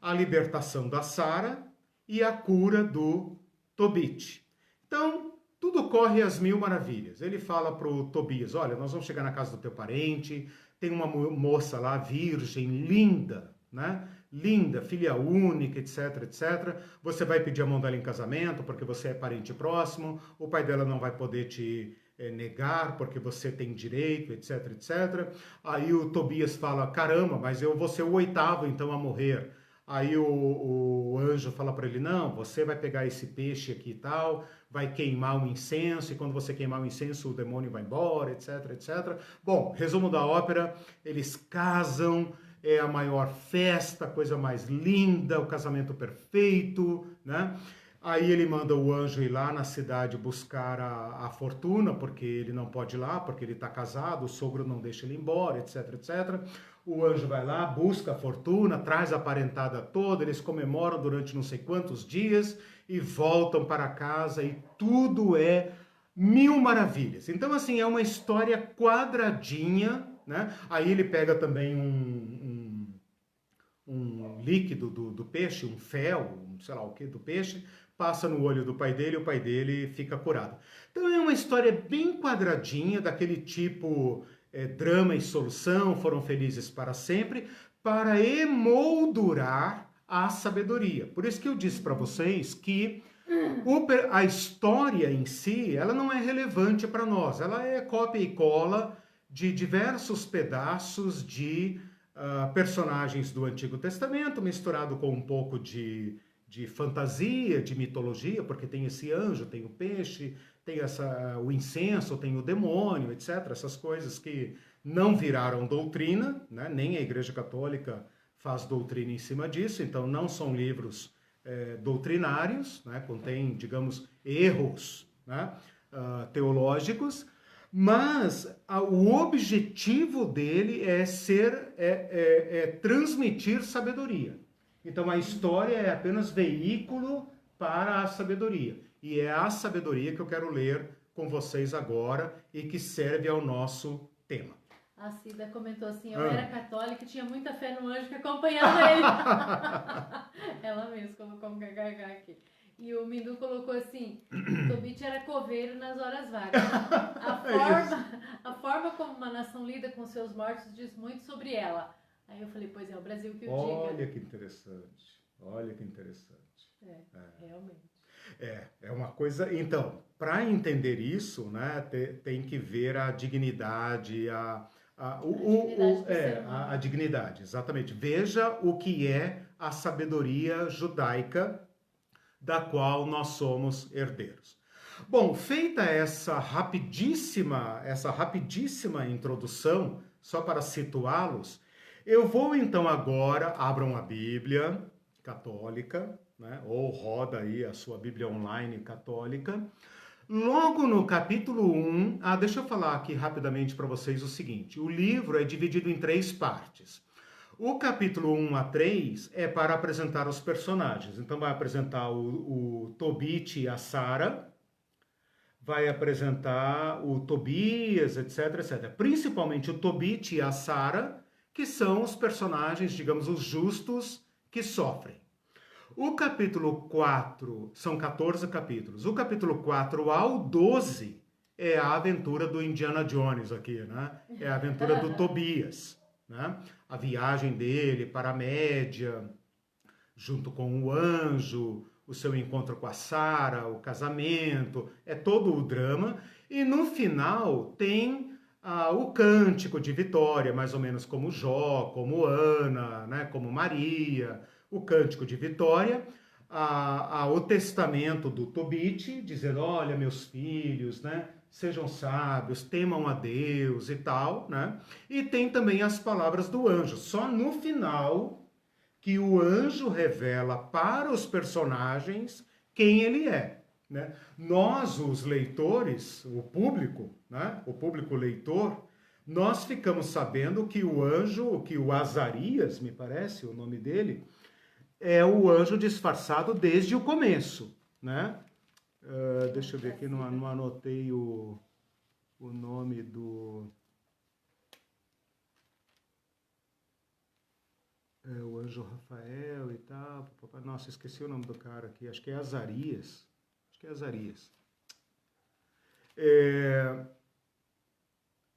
S1: A libertação da Sara e a cura do Tobit. Então, tudo corre às 1000 maravilhas. Ele fala para o Tobias, olha, nós vamos chegar na casa do teu parente, tem uma moça lá, virgem, linda, né? Linda, filha única, etc, etc. Você vai pedir a mão dela em casamento, porque você é parente próximo, o pai dela não vai poder te negar, porque você tem direito, etc, etc. Aí o Tobias fala, caramba, mas eu vou ser o 8º então a morrer. Aí o anjo fala para ele, não, você vai pegar esse peixe aqui e tal, vai queimar um incenso, e quando você queimar o incenso, o demônio vai embora, etc, etc. Bom, resumo da ópera, eles casam, é a maior festa, a coisa mais linda, o casamento perfeito, né? Aí ele manda o anjo ir lá na cidade buscar a fortuna, porque ele não pode ir lá, porque ele está casado, o sogro não deixa ele embora, etc, etc. O anjo vai lá, busca a fortuna, traz a parentada toda, eles comemoram durante não sei quantos dias e voltam para casa e tudo é 1000 maravilhas. Então, assim, é uma história quadradinha, né? Aí ele pega também um líquido do peixe, um fel, sei lá o que, do peixe, passa no olho do pai dele e o pai dele fica curado. Então é uma história bem quadradinha, daquele tipo drama e solução, foram felizes para sempre, para emoldurar a sabedoria. Por isso que eu disse para vocês que a história em si, ela não é relevante para nós, ela é cópia e cola de diversos pedaços de personagens do Antigo Testamento, misturado com um pouco de fantasia, de mitologia, porque tem esse anjo, tem o peixe, tem o incenso, tem o demônio, etc. Essas coisas que não viraram doutrina, né? Nem a Igreja Católica faz doutrina em cima disso, então não são livros doutrinários, né? Contém, digamos, erros, né? Teológicos, mas o objetivo dele é transmitir sabedoria. Então a história é apenas veículo para a sabedoria. E é a sabedoria que eu quero ler com vocês agora e que serve ao nosso tema.
S2: A Cida comentou assim, eu era católica e tinha muita fé no anjo que acompanhava ele. Ela mesma colocou um kkk aqui. E o Mindu colocou assim, Tobit era coveiro nas horas vagas. A forma como uma nação lida com seus mortos diz muito sobre ela. Aí eu falei, pois é, o Brasil que o diga.
S1: Olha que interessante, olha que interessante.
S2: Realmente.
S1: É uma coisa... Então, para entender isso, né, tem que ver a dignidade, a dignidade, exatamente. Veja o que é a sabedoria judaica da qual nós somos herdeiros. Bom, feita essa rapidíssima introdução, só para situá-los, eu vou então agora, abram a Bíblia católica, né, ou roda aí a sua Bíblia online católica. Logo no capítulo 1, deixa eu falar aqui rapidamente para vocês o seguinte, o livro é dividido em 3 partes. O capítulo 1 a 3 é para apresentar os personagens. Então vai apresentar o Tobit e a Sara, vai apresentar o Tobias, etc, etc. Principalmente o Tobit e a Sara, que são os personagens, digamos, os justos que sofrem. O capítulo 4, são 14 capítulos. O capítulo 4 ao 12 é a aventura do Indiana Jones aqui, né? É a aventura do Tobias, né? a viagem dele para a Média, junto com o anjo, o seu encontro com a Sara, o casamento, é todo o drama. E no final tem o cântico de vitória, mais ou menos como Jó, como Ana, né, como Maria, o cântico de vitória, o testamento do Tobit, dizendo, olha, meus filhos, né, sejam sábios, temam a Deus e tal, né? E tem também as palavras do anjo. Só no final que o anjo revela para os personagens quem ele é, né? Nós, os leitores, o público, né? O público leitor, nós ficamos sabendo que o anjo, que o Azarias, me parece o nome dele, é o anjo disfarçado desde o começo, né? Deixa eu ver aqui, não anotei o nome do... o anjo Rafael e tal. Nossa, esqueci o nome do cara aqui. Acho que é Azarias.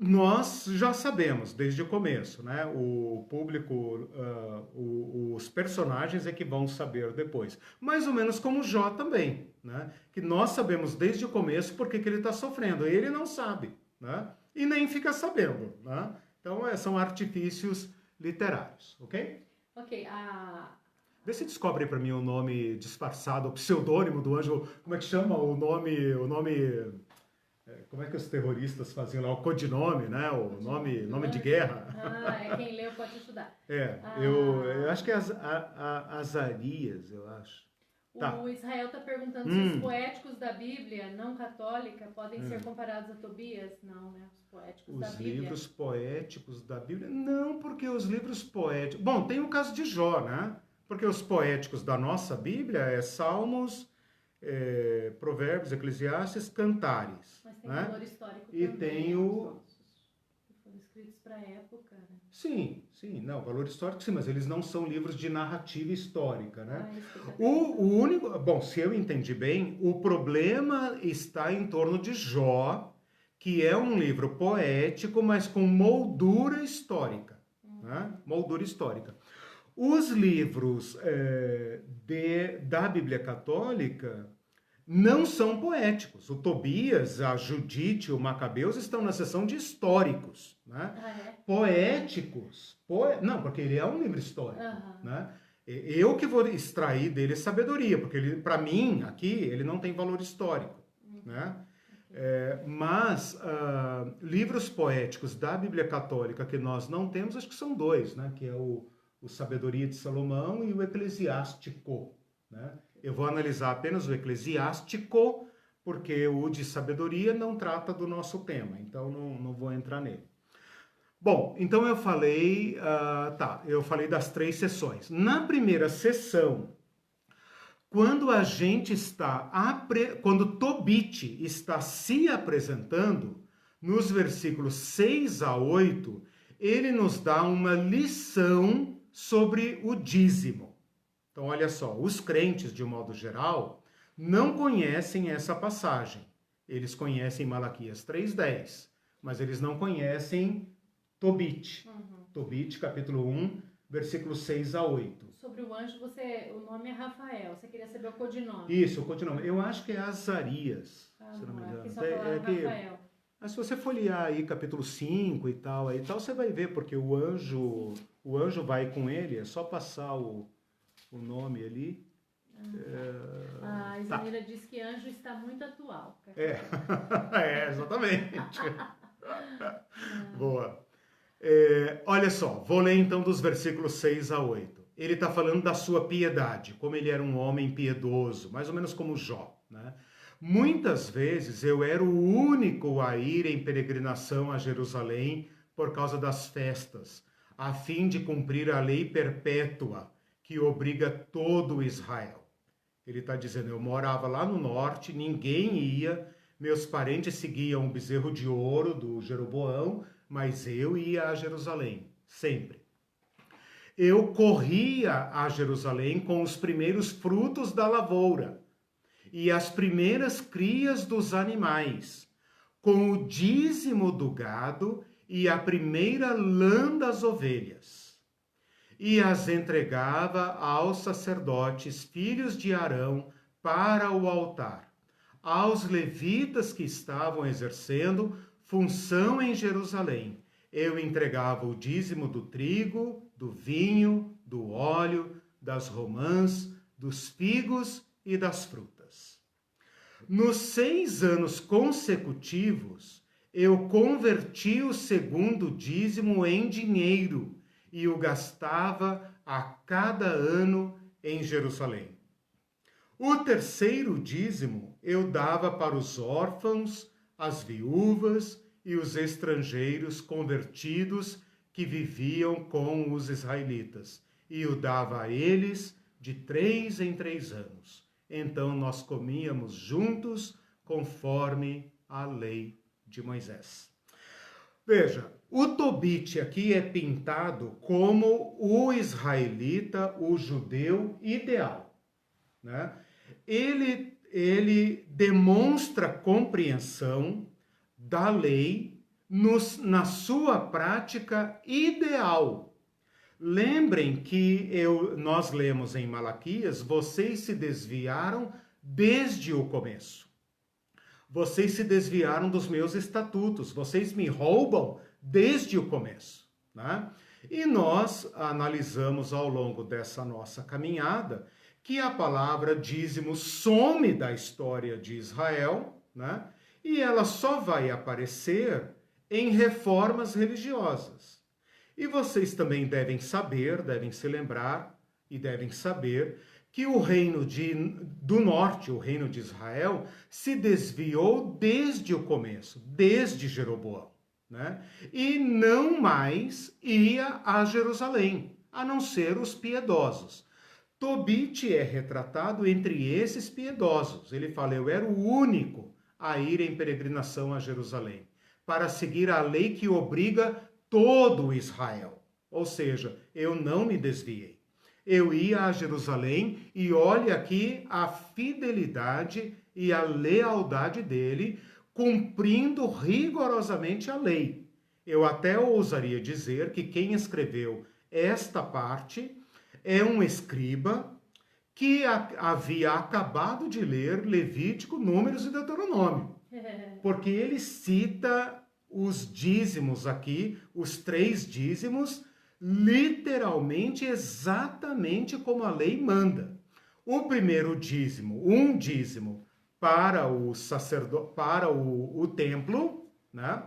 S1: Nós já sabemos desde o começo, né? O público, os personagens é que vão saber depois. Mais ou menos como Jó também, né? Que nós sabemos desde o começo porque que ele está sofrendo. Ele não sabe, né? E nem fica sabendo, né? Então, são artifícios literários, ok?
S2: Ok,
S1: Vê se descobre para mim o nome disfarçado, o pseudônimo do anjo. Como é que chama o nome... Como é que os terroristas faziam lá? O codinome, né? O nome de guerra.
S2: Quem leu pode estudar.
S1: Eu acho que é Azarias, eu acho.
S2: O Israel está perguntando se os poéticos da Bíblia não católica podem ser comparados a Tobias. Não, né? Os poéticos da Bíblia. Os
S1: livros poéticos da Bíblia? Não, porque os livros poéticos... Bom, tem o caso de Jó, né? Porque os poéticos da nossa Bíblia é Salmos, Provérbios, Eclesiastes, Cantares.
S2: Mas tem
S1: né?
S2: valor histórico
S1: e
S2: também.
S1: tem o...
S2: Que foram escritos para a época, né?
S1: Sim, não, valor histórico sim, mas eles não são livros de narrativa histórica, né?
S2: O
S1: único... Bom, se eu entendi bem, o problema está em torno de Jó, que é um livro poético, mas com moldura histórica, né? Moldura histórica. Os livros da Bíblia Católica não são poéticos. O Tobias, a Judite, o Macabeus estão na seção de históricos, né? Poéticos. Não, porque ele é um livro histórico, né? Eu que vou extrair dele sabedoria, porque para mim, aqui, ele não tem valor histórico, né? Mas livros poéticos da Bíblia Católica que nós não temos, acho que são dois, né? Que é o Sabedoria de Salomão e o Eclesiástico, né? Eu vou analisar apenas o Eclesiástico, porque o de Sabedoria não trata do nosso tema, então não vou entrar nele. Bom, então eu falei, eu falei das 3 sessões. Na primeira sessão, quando quando Tobit está se apresentando, nos versículos 6 a 8, ele nos dá uma lição sobre o dízimo. Então, olha só, os crentes, de um modo geral, não conhecem essa passagem. Eles conhecem Malaquias 3:10, mas eles não conhecem Tobit. Tobit, capítulo 1, versículos 6 a 8.
S2: Sobre o anjo, o nome é Rafael. Você queria saber o codinome.
S1: Isso, o codinome. Eu acho que é Azarias, se não me engano.
S2: Aqui só Rafael.
S1: Mas se você folhear aí capítulo 5 e tal, você vai ver, porque o anjo vai com ele, é só passar o nome ali.
S2: A Isamira diz que anjo está muito atual.
S1: Exatamente. Boa. Olha só, vou ler então dos versículos 6 a 8. Ele está falando da sua piedade, como ele era um homem piedoso, mais ou menos como Jó, né? Muitas vezes eu era o único a ir em peregrinação a Jerusalém por causa das festas, a fim de cumprir a lei perpétua que obriga todo Israel. Ele está dizendo, eu morava lá no norte, ninguém ia, meus parentes seguiam o bezerro de ouro do Jeroboão, mas eu ia a Jerusalém, sempre. Eu corria a Jerusalém com os primeiros frutos da lavoura e as primeiras crias dos animais, com o dízimo do gado e a primeira lã das ovelhas. e as entregava aos sacerdotes, filhos de Arão, para o altar, aos levitas que estavam exercendo função em Jerusalém. Eu entregava o dízimo do trigo, do vinho, do óleo, das romãs, dos figos e das frutas. Nos 6 anos consecutivos, eu converti o segundo dízimo em dinheiro e o gastava a cada ano em Jerusalém. O terceiro dízimo eu dava para os órfãos, as viúvas e os estrangeiros convertidos que viviam com os israelitas, e o dava a eles de 3 em 3 anos. Então nós comíamos juntos conforme a lei de Moisés. Veja, o Tobit aqui é pintado como o israelita, o judeu ideal, né? Ele demonstra compreensão da lei na sua prática ideal. Lembrem que nós lemos em Malaquias, vocês se desviaram desde o começo. Vocês se desviaram dos meus estatutos, vocês me roubam desde o começo, né? E nós analisamos ao longo dessa nossa caminhada que a palavra dízimo some da história de Israel, né? E ela só vai aparecer em reformas religiosas. E vocês também devem saber, devem se lembrar e devem saber que o reino do norte, o reino de Israel, se desviou desde o começo, desde Jeroboão, né? E não mais ia a Jerusalém, a não ser os piedosos. Tobit é retratado entre esses piedosos. Ele fala, eu era o único a ir em peregrinação a Jerusalém, para seguir a lei que obriga todo Israel. Ou seja, eu não me desviei. Eu ia a Jerusalém e olhe aqui a fidelidade e a lealdade dele, cumprindo rigorosamente a lei. Eu até ousaria dizer que quem escreveu esta parte é um escriba que havia acabado de ler Levítico, Números e Deuteronômio. Porque ele cita os dízimos aqui, os 3 dízimos, literalmente, exatamente como a lei manda. O primeiro dízimo, um dízimo para o sacerdote, para o templo, né?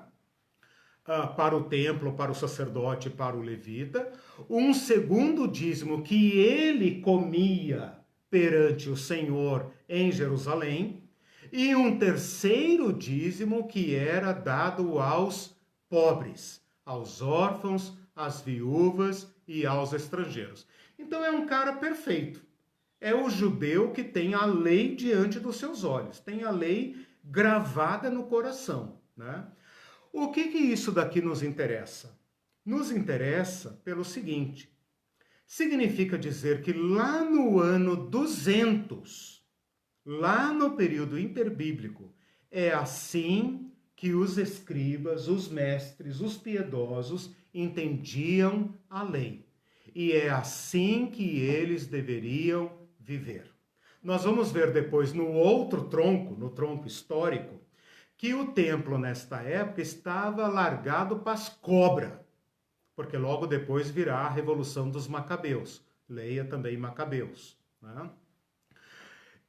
S1: Para o templo, para o sacerdote, para o levita. Um segundo dízimo que ele comia perante o Senhor em Jerusalém. E um terceiro dízimo que era dado aos pobres, aos órfãos, às viúvas e aos estrangeiros. Então é um cara perfeito. É o judeu que tem a lei diante dos seus olhos, tem a lei gravada no coração, né? O que isso daqui nos interessa? Nos interessa pelo seguinte: significa dizer que lá no ano 200, lá no período interbíblico, é assim que os escribas, os mestres, os piedosos entendiam a lei. E é assim que eles deveriam viver. Nós vamos ver depois no outro tronco, no tronco histórico, que o templo nesta época estava largado para as cobras, porque logo depois virá a Revolução dos Macabeus. Leia também Macabeus, né?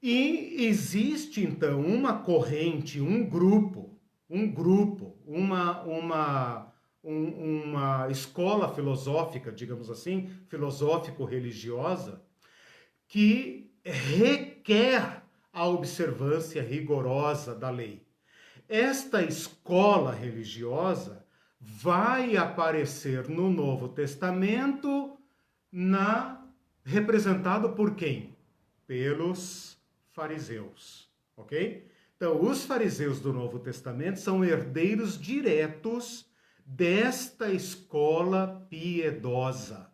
S1: E existe então uma corrente, um grupo, uma escola filosófica, digamos assim, filosófico-religiosa, que requer a observância rigorosa da lei. Esta escola religiosa vai aparecer no Novo Testamento representado por quem? Pelos fariseus, ok? Então, os fariseus do Novo Testamento são herdeiros diretos desta escola piedosa,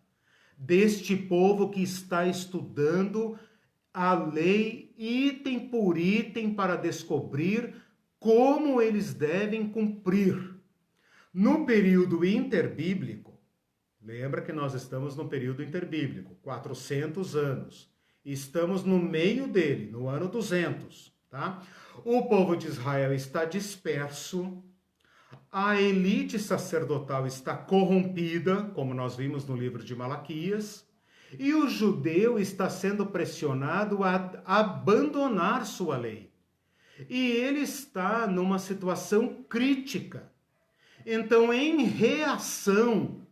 S1: deste povo que está estudando a lei item por item para descobrir como eles devem cumprir. No período interbíblico, Lembra que nós estamos no período interbíblico, 400 anos. Estamos no meio dele, no ano 200, tá? O povo de Israel está disperso, a elite sacerdotal está corrompida, como nós vimos no livro de Malaquias, e o judeu está sendo pressionado a abandonar sua lei. E ele está numa situação crítica. Então, em reação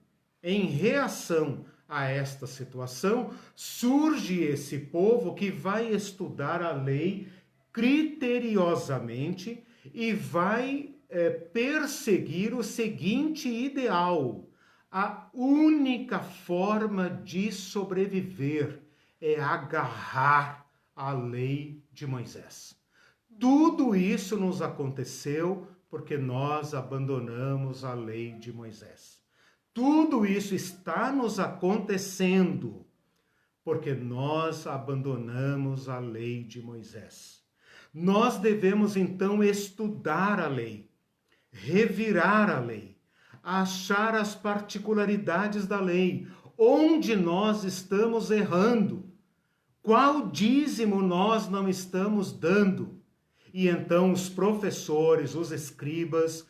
S1: a esta situação, surge esse povo que vai estudar a lei criteriosamente e vai perseguir o seguinte ideal: a única forma de sobreviver é agarrar a lei de Moisés. Tudo isso nos aconteceu porque nós abandonamos a lei de Moisés. Tudo isso está nos acontecendo porque nós abandonamos a lei de Moisés. Nós devemos então estudar a lei, revirar a lei, achar as particularidades da lei, onde nós estamos errando, qual dízimo nós não estamos dando. E então os professores, os escribas,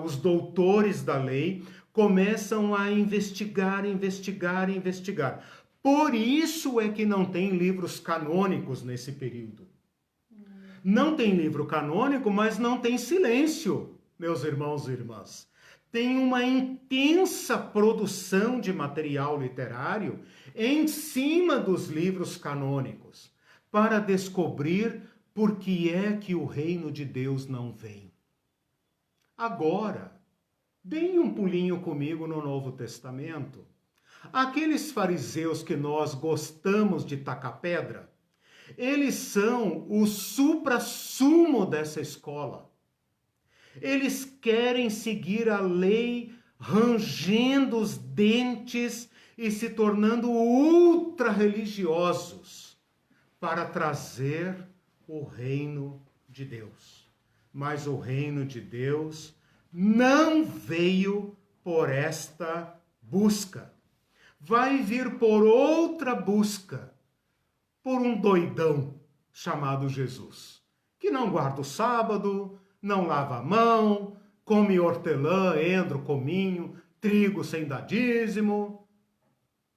S1: os doutores da lei começam a investigar. Por isso é que não tem livros canônicos nesse período. Não tem livro canônico, mas não tem silêncio, meus irmãos e irmãs. Tem uma intensa produção de material literário em cima dos livros canônicos para descobrir por que é que o reino de Deus não vem. Agora, deem um pulinho comigo no Novo Testamento. Aqueles fariseus que nós gostamos de tacar pedra, eles são o suprassumo dessa escola. Eles querem seguir a lei, rangendo os dentes e se tornando ultra religiosos para trazer o reino de Deus. Mas o reino de Deus não veio por esta busca. Vai vir por outra busca, por um doidão chamado Jesus, que não guarda o sábado, não lava a mão, come hortelã, endro, cominho, trigo sem dar dízimo.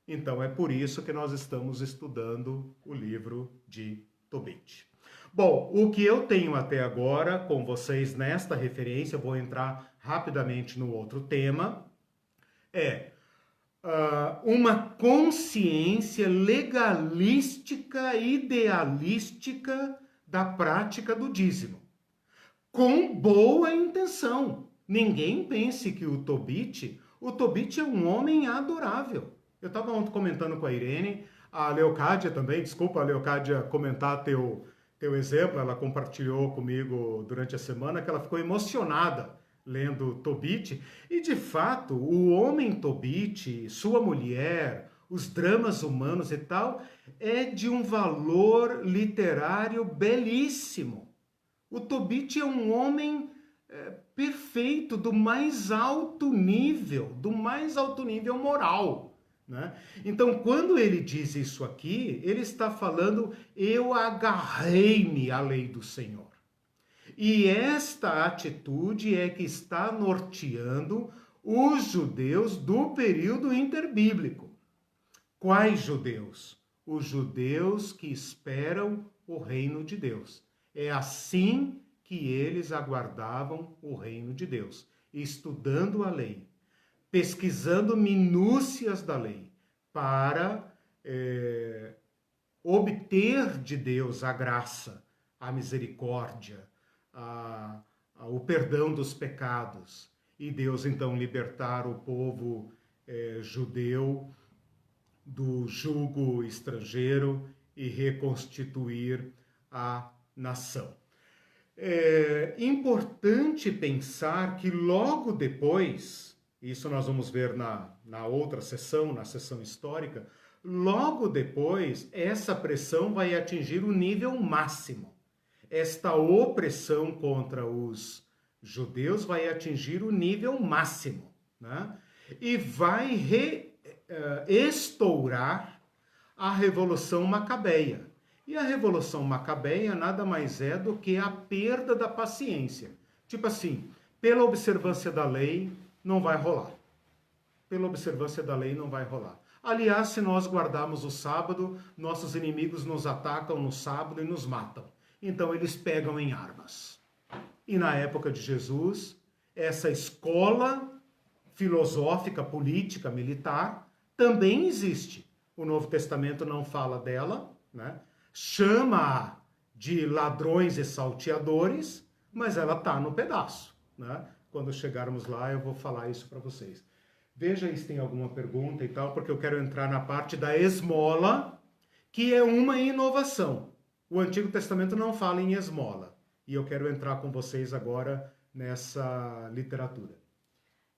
S1: Então é por isso que nós estamos estudando o livro de Tobit. Bom, o que eu tenho até agora com vocês nesta referência, vou entrar rapidamente no outro tema, é uma consciência legalística, idealística da prática do dízimo, com boa intenção. Ninguém pense que o Tobit é um homem adorável. Eu estava ontem comentando com a Irene, a Leocádia também, desculpa a Leocádia comentar teu exemplo, ela compartilhou comigo durante a semana que ela ficou emocionada lendo Tobit, e de fato, o homem Tobit, sua mulher, os dramas humanos e tal, é de um valor literário belíssimo. O Tobit é um homem perfeito, do mais alto nível moral, né? Então, quando ele diz isso aqui, ele está falando, eu agarrei-me à lei do Senhor. E esta atitude é que está norteando os judeus do período interbíblico. Quais judeus? Os judeus que esperam o reino de Deus. É assim que eles aguardavam o reino de Deus, estudando a lei, pesquisando minúcias da lei, para obter de Deus a graça, a misericórdia, o perdão dos pecados, e Deus então libertar o povo judeu do jugo estrangeiro e reconstituir a nação. É importante pensar que logo depois, isso nós vamos ver na outra sessão, na sessão histórica, logo depois essa pressão vai atingir o nível máximo. Esta opressão contra os judeus vai atingir o nível máximo, né? e vai estourar a Revolução Macabeia. E a Revolução Macabeia nada mais é do que a perda da paciência. Tipo assim, pela observância da lei, não vai rolar. Pela observância da lei, não vai rolar. Aliás, se nós guardarmos o sábado, nossos inimigos nos atacam no sábado e nos matam. Então, eles pegam em armas. E na época de Jesus, essa escola filosófica, política, militar, também existe. O Novo Testamento não fala dela, né? Chama de ladrões e salteadores, mas ela está no pedaço, né? Quando chegarmos lá, eu vou falar isso para vocês. Veja aí se tem alguma pergunta e tal, porque eu quero entrar na parte da esmola, que é uma inovação. O Antigo Testamento não fala em esmola. E eu quero entrar com vocês agora nessa literatura.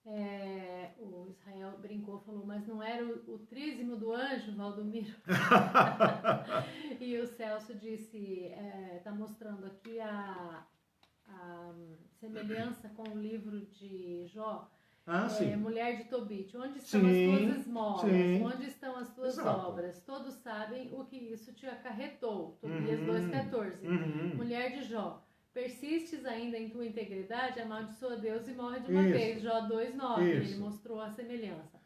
S2: O Israel brincou, falou, mas não era o trízimo do anjo, Valdomiro? E o Celso disse, está mostrando aqui a semelhança com o livro de Jó.
S1: Sim.
S2: Mulher de Tobit, onde estão as tuas esmolas? Sim. Onde estão as tuas obras? Todos sabem o que isso te acarretou. Tobias 2,14. Mulher de Jó, persistes ainda em tua integridade, amaldiçoa Deus e morre de uma vez. Jó 2,9. Ele mostrou a semelhança.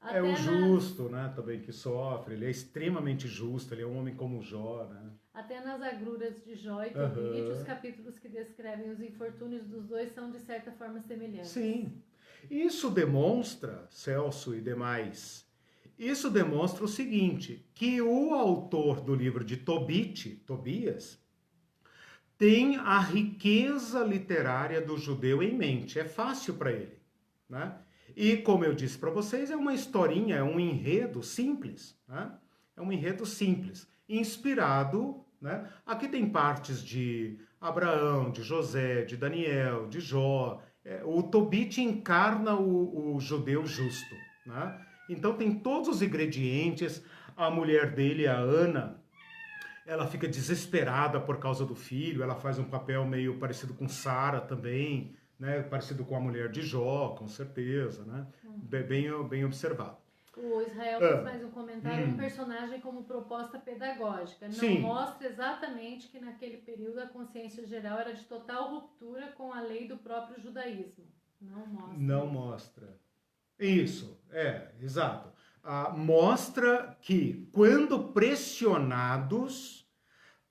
S1: Até o justo, né, também que sofre, ele é extremamente justo, ele é um homem como Jó, né?
S2: Até nas agruras de Jó e Tobit, os capítulos que descrevem os infortúnios dos dois são de certa forma semelhantes.
S1: Sim. Isso demonstra, Celso e demais, isso demonstra o seguinte, que o autor do livro de Tobias, tem a riqueza literária do judeu em mente, é fácil para ele, né? E como eu disse para vocês, é uma historinha, é um enredo simples, né? É um enredo simples, inspirado, né? Aqui tem partes de Abraão, de José, de Daniel, de Jó. O Tobit encarna o judeu justo, né? Então tem todos os ingredientes. A mulher dele, a Ana, ela fica desesperada por causa do filho, ela faz um papel meio parecido com Sara também, né? Parecido com a mulher de Jó, com certeza, né? Bem observado.
S2: O Israel fez mais um comentário, um personagem como proposta pedagógica. Não mostra exatamente que naquele período a consciência geral era de total ruptura com a lei do próprio judaísmo. Não mostra.
S1: Não mostra. Isso, exato. Mostra que quando pressionados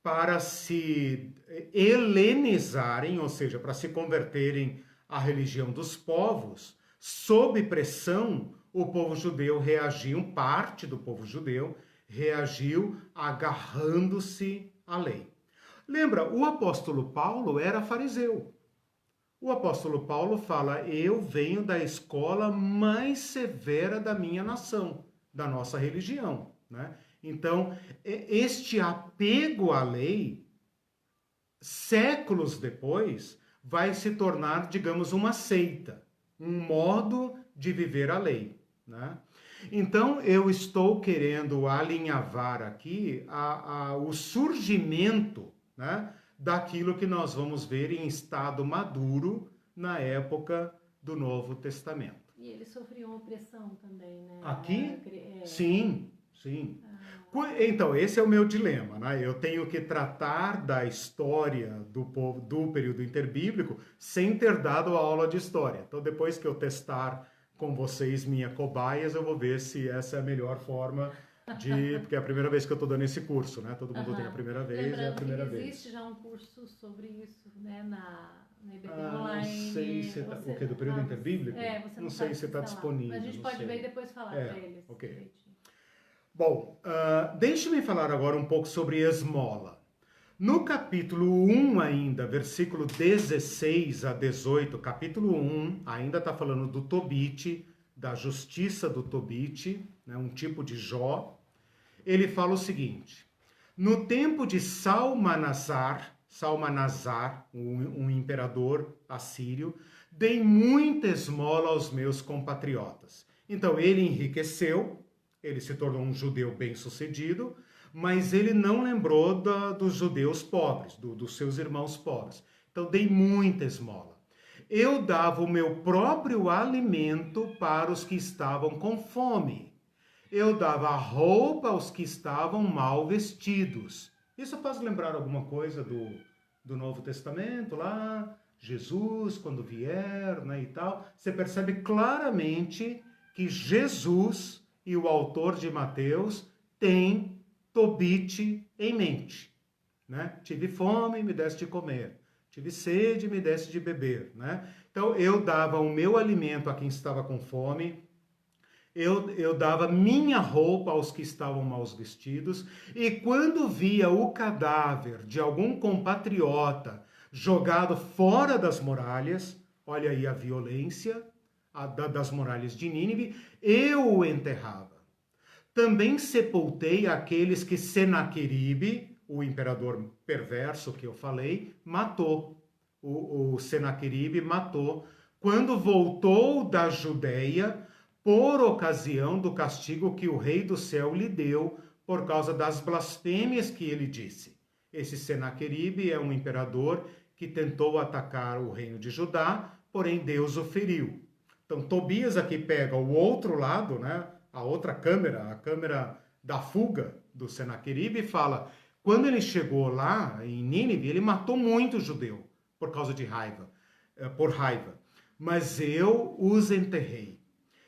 S1: para se helenizarem, ou seja, para se converterem à religião dos povos, sob pressão, o povo judeu reagiu, parte do povo judeu reagiu agarrando-se à lei. Lembra, o apóstolo Paulo era fariseu. O apóstolo Paulo fala, eu venho da escola mais severa da minha nação, da nossa religião, né? Então, este apego à lei, séculos depois, vai se tornar, digamos, uma seita, um modo de viver a lei, né? Então, eu estou querendo alinhavar aqui o surgimento, né, daquilo que nós vamos ver em estado maduro na época do Novo Testamento.
S2: E eles sofriam opressão também, né?
S1: Aqui? Sim. Então, esse é o meu dilema, né? Eu tenho que tratar da história do povo do período interbíblico sem ter dado a aula de história. Então, depois que eu testar com vocês minhas cobaias, eu vou ver se essa é a melhor forma de... Porque é a primeira vez que eu estou dando esse curso, né? Todo mundo tem a primeira vez,
S2: lembrando
S1: é a primeira
S2: que
S1: vez.
S2: Existe já um curso sobre isso, né? Na IBD Online.
S1: Não sei se o que do período interbíblico?
S2: Você
S1: não sei se está disponível.
S2: A gente pode ver e depois falar para eles.
S1: Ok. Bom, deixe-me falar agora um pouco sobre esmola. No capítulo 1 ainda, versículo 16 a 18, capítulo 1, ainda está falando do Tobit, da justiça do Tobit, né, um tipo de Jó. Ele fala o seguinte, no tempo de Salmanasar, um imperador assírio, dei muita esmola aos meus compatriotas. Então ele enriqueceu, ele se tornou um judeu bem-sucedido, mas ele não lembrou dos judeus pobres, dos seus irmãos pobres. Então, dei muita esmola. Eu dava o meu próprio alimento para os que estavam com fome. Eu dava roupa aos que estavam mal vestidos. Isso faz lembrar alguma coisa do Novo Testamento lá? Jesus, quando vier, né, e tal. Você percebe claramente que Jesus e o autor de Mateus têm Tobit em mente, né? Tive fome, me deste de comer. Tive sede, me deste de beber, né? Então, eu dava o meu alimento a quem estava com fome, eu dava minha roupa aos que estavam mal vestidos, e quando via o cadáver de algum compatriota jogado fora das muralhas, olha aí a violência das muralhas de Nínive, eu o enterrava. Também sepultei aqueles que Senaqueribe, o imperador perverso que eu falei, matou. O Senaqueribe matou quando voltou da Judéia por ocasião do castigo que o rei do céu lhe deu por causa das blasfêmias que ele disse. Esse Senaqueribe é um imperador que tentou atacar o reino de Judá, porém Deus o feriu. Então Tobias aqui pega o outro lado, né? A outra câmera, a câmera da fuga do Senaqueribe, e fala: quando ele chegou lá em Nínive, ele matou muito judeu por causa de raiva, por raiva. Mas eu os enterrei.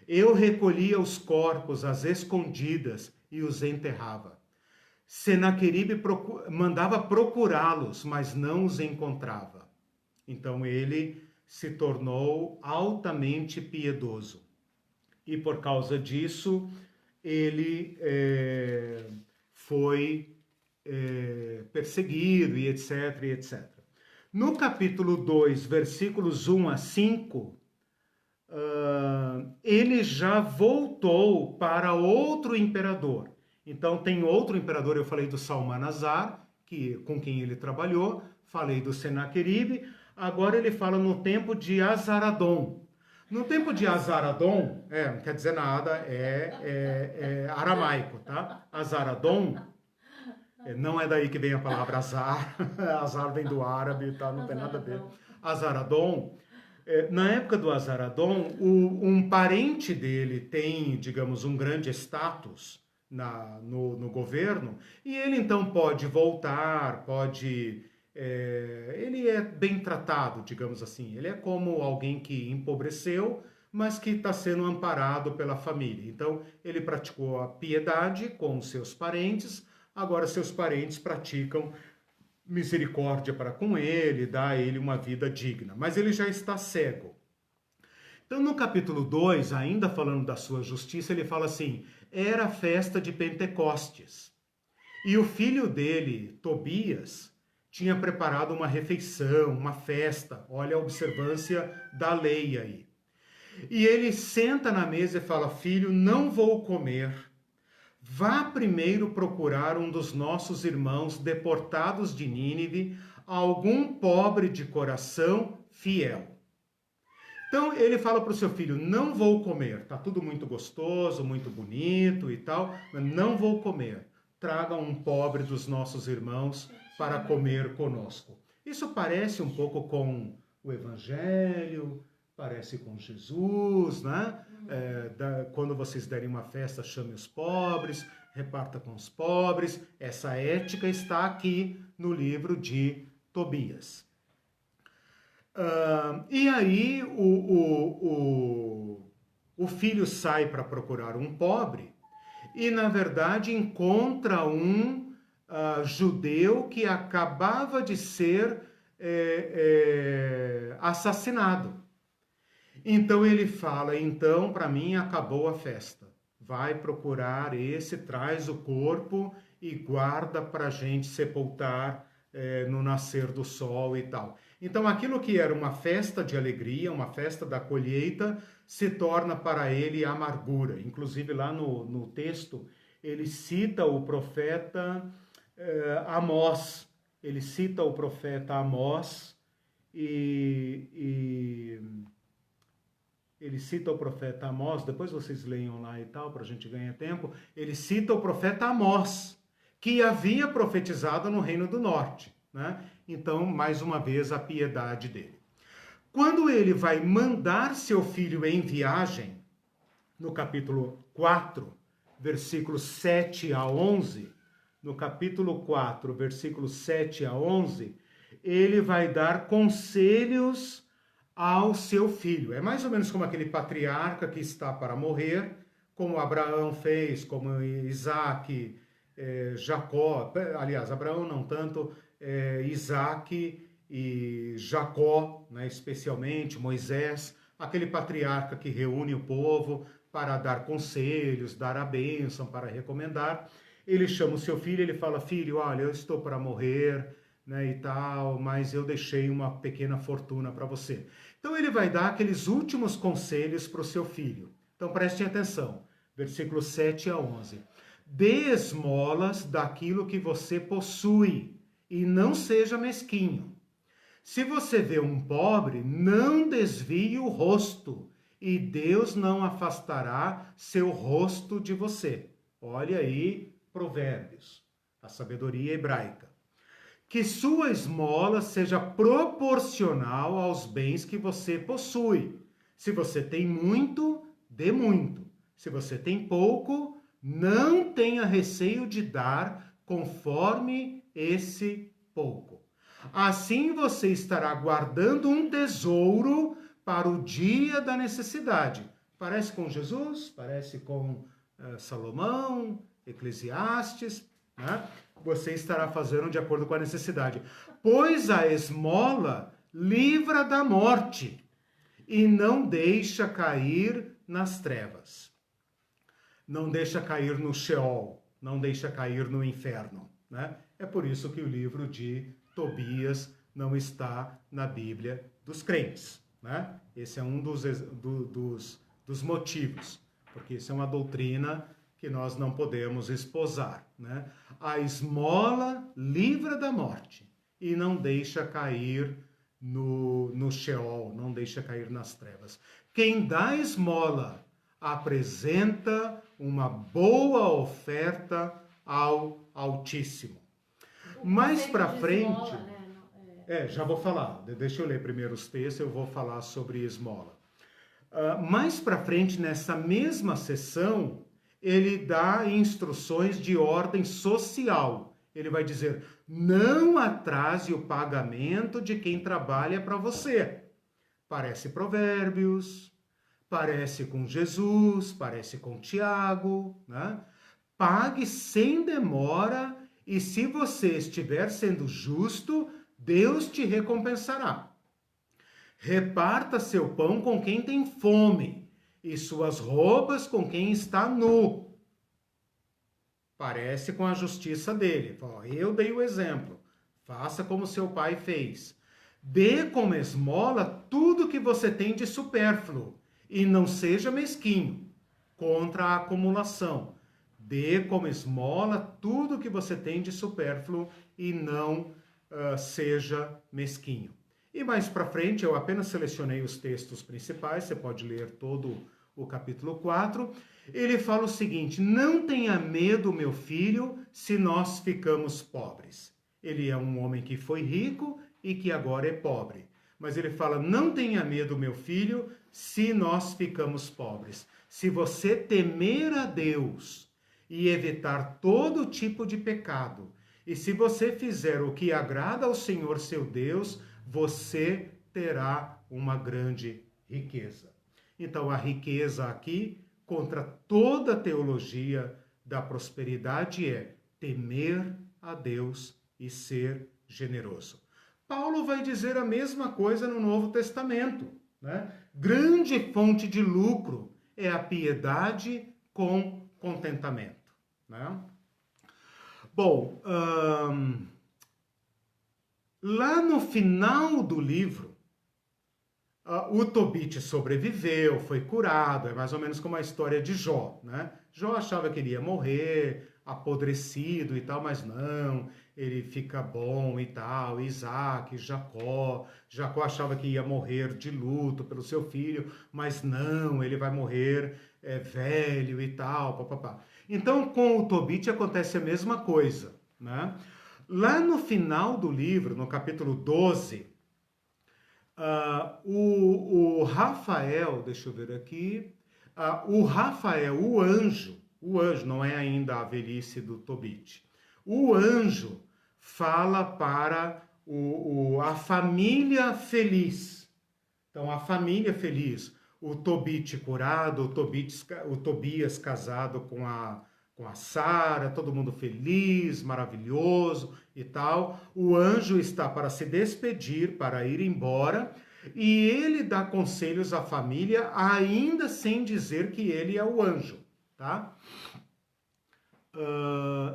S1: Eu recolhia os corpos às escondidas e os enterrava. Senaqueribe mandava procurá-los, mas não os encontrava. Então ele se tornou altamente piedoso. E por causa disso, ele foi perseguido e etc, e etc. No capítulo 2, versículos 1 a 5, ele já voltou para outro imperador. Então tem outro imperador, eu falei do Salmanasar, com quem ele trabalhou, falei do Senaqueribe, agora ele fala no tempo de Azaradom. No tempo de Azaradom, não quer dizer nada, é aramaico, tá? Azaradom, não é daí que vem a palavra azar, azar vem do árabe, tá? Não tem nada a ver. Azaradom, na época do Azaradom, um parente dele tem, digamos, um grande status no governo, e ele então pode voltar, ele é bem tratado, digamos assim. Ele é como alguém que empobreceu, mas que está sendo amparado pela família. Então, ele praticou a piedade com os seus parentes, agora seus parentes praticam misericórdia para com ele, dá a ele uma vida digna. Mas ele já está cego. Então, no capítulo 2, ainda falando da sua justiça, ele fala assim: era a festa de Pentecostes. E o filho dele, Tobias, tinha preparado uma refeição, uma festa. Olha a observância da lei aí. E ele senta na mesa e fala: filho, não vou comer. Vá primeiro procurar um dos nossos irmãos deportados de Nínive, algum pobre de coração fiel. Então ele fala para o seu filho: não vou comer. Tá tudo muito gostoso, muito bonito e tal, mas não vou comer. Traga um pobre dos nossos irmãos para comer conosco. Isso parece um pouco com o Evangelho, parece com Jesus, né? Quando vocês derem uma festa, chame os pobres, reparta com os pobres. Essa ética está aqui no livro de Tobias. E aí o filho sai para procurar um pobre e, na verdade, encontra um judeu que acabava de ser assassinado. Então ele fala: então, para mim, acabou a festa. Vai procurar esse, traz o corpo e guarda para a gente sepultar no nascer do sol e tal. Então aquilo que era uma festa de alegria, uma festa da colheita, se torna para ele amargura. Inclusive lá no texto, ele cita o profeta Amós. Ele cita o profeta Amós ele cita o profeta Amós, depois vocês leiam lá e tal, para a gente ganhar tempo. Ele cita o profeta Amós, que havia profetizado no Reino do Norte, né? Então, mais uma vez, a piedade dele. Quando ele vai mandar seu filho em viagem, no capítulo 4, versículos 7 a 11, no capítulo 4, versículos 7 a 11, ele vai dar conselhos ao seu filho. É mais ou menos como aquele patriarca que está para morrer, como Abraão fez, como Isaac, Jacó, aliás, Abraão não tanto, Isaac e Jacó, né, especialmente Moisés, aquele patriarca que reúne o povo para dar conselhos, dar a bênção, para recomendar. Ele chama o seu filho, ele fala: filho, olha, eu estou para morrer, né, e tal, mas eu deixei uma pequena fortuna para você. Então ele vai dar aqueles últimos conselhos para o seu filho. Então prestem atenção, versículos 7 a 11. Dê esmolas daquilo que você possui e não seja mesquinho. Se você vê um pobre, não desvie o rosto, e Deus não afastará seu rosto de você. Olha aí, Provérbios, a sabedoria hebraica. Que sua esmola seja proporcional aos bens que você possui. Se você tem muito, dê muito. Se você tem pouco, não tenha receio de dar conforme esse pouco. Assim você estará guardando um tesouro para o dia da necessidade. Parece com Jesus, parece com Salomão, Eclesiastes, né? Você estará fazendo de acordo com a necessidade. Pois a esmola livra da morte e não deixa cair nas trevas. Não deixa cair no Sheol, não deixa cair no inferno, né? É por isso que o livro de Tobias não está na Bíblia dos crentes, né? Esse é um dos motivos, porque isso é uma doutrina que nós não podemos esposar, né? A esmola livra da morte e não deixa cair no Sheol, não deixa cair nas trevas. Quem dá esmola apresenta uma boa oferta ao Altíssimo. Mais para frente, esmola, né? Já vou falar, deixa eu ler primeiro os textos, eu vou falar sobre esmola. Mais para frente, nessa mesma sessão, ele dá instruções de ordem social. Ele vai dizer: não atrase o pagamento de quem trabalha para você. Parece Provérbios, parece com Jesus, parece com Tiago, né? Pague sem demora e se você estiver sendo justo, Deus te recompensará. Reparta seu pão com quem tem fome e suas roupas com quem está nu. Parece com a justiça dele. Eu dei o exemplo. Faça como seu pai fez. Dê como esmola tudo que você tem de supérfluo e não seja mesquinho contra a acumulação. Dê como esmola tudo que você tem de supérfluo e não seja mesquinho. E mais para frente, eu apenas selecionei os textos principais, você pode ler todo o capítulo 4. Ele fala o seguinte: não tenha medo, meu filho, se nós ficamos pobres. Ele é um homem que foi rico e que agora é pobre. Mas ele fala: não tenha medo, meu filho, se nós ficamos pobres. Se você temer a Deus e evitar todo tipo de pecado, e se você fizer o que agrada ao Senhor seu Deus, você terá uma grande riqueza. Então, a riqueza aqui, contra toda a teologia da prosperidade, é temer a Deus e ser generoso. Paulo vai dizer a mesma coisa no Novo Testamento, né? Grande fonte de lucro é a piedade com contentamento, né? Bom, lá no final do livro, o Tobit sobreviveu, foi curado, é mais ou menos como a história de Jó, né? Jó achava que ele ia morrer, apodrecido e tal, mas não, ele fica bom e tal. Isaac, Jacó achava que ia morrer de luto pelo seu filho, mas não, ele vai morrer velho e tal, papapá. Então, com o Tobit acontece a mesma coisa, né? Lá no final do livro, no capítulo 12, O Rafael, deixa eu ver aqui, o Rafael, o anjo, não é ainda a velhice do Tobit, o anjo fala para a família feliz. Então, a família feliz, o Tobit curado, o Tobias casado com a Sara, todo mundo feliz, maravilhoso e tal. O anjo está para se despedir, para ir embora, e ele dá conselhos à família, ainda sem dizer que ele é o anjo, tá?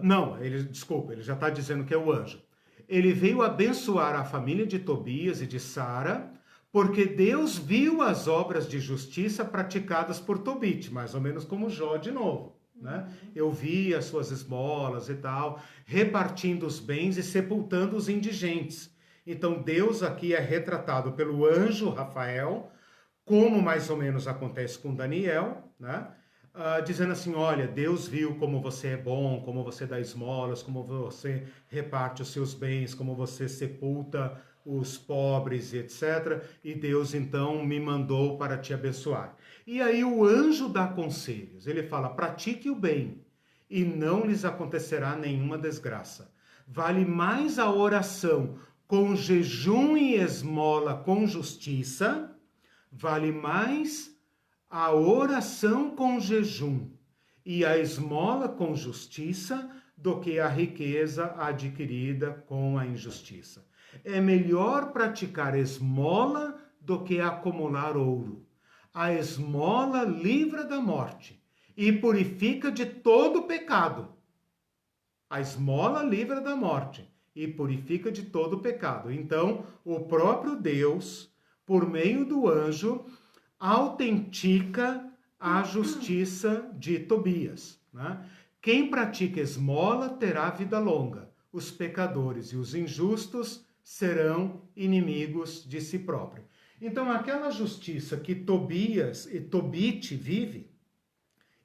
S1: Não, desculpa, ele já está dizendo que é o anjo. Ele veio abençoar a família de Tobias e de Sara, porque Deus viu as obras de justiça praticadas por Tobit, mais ou menos como Jó de novo. Né? Eu vi as suas esmolas e tal, repartindo os bens e sepultando os indigentes. Então Deus aqui é retratado pelo anjo Rafael, como mais ou menos acontece com Daniel, né? Dizendo assim, olha, Deus viu como você é bom, como você dá esmolas, como você reparte os seus bens, como você sepulta os pobres, etc. E Deus então me mandou para te abençoar. E aí o anjo dá conselhos, ele fala, pratique o bem e não lhes acontecerá nenhuma desgraça. Vale mais a oração com jejum e esmola com justiça, vale mais a oração com jejum e a esmola com justiça do que a riqueza adquirida com a injustiça. É melhor praticar esmola do que acumular ouro. A esmola livra da morte e purifica de todo pecado. A esmola livra da morte e purifica de todo pecado. Então, o próprio Deus, por meio do anjo, autentica a justiça de Tobias. Né? Quem pratica esmola terá vida longa. Os pecadores e os injustos serão inimigos de si próprio. Então, aquela justiça que Tobias e Tobit vive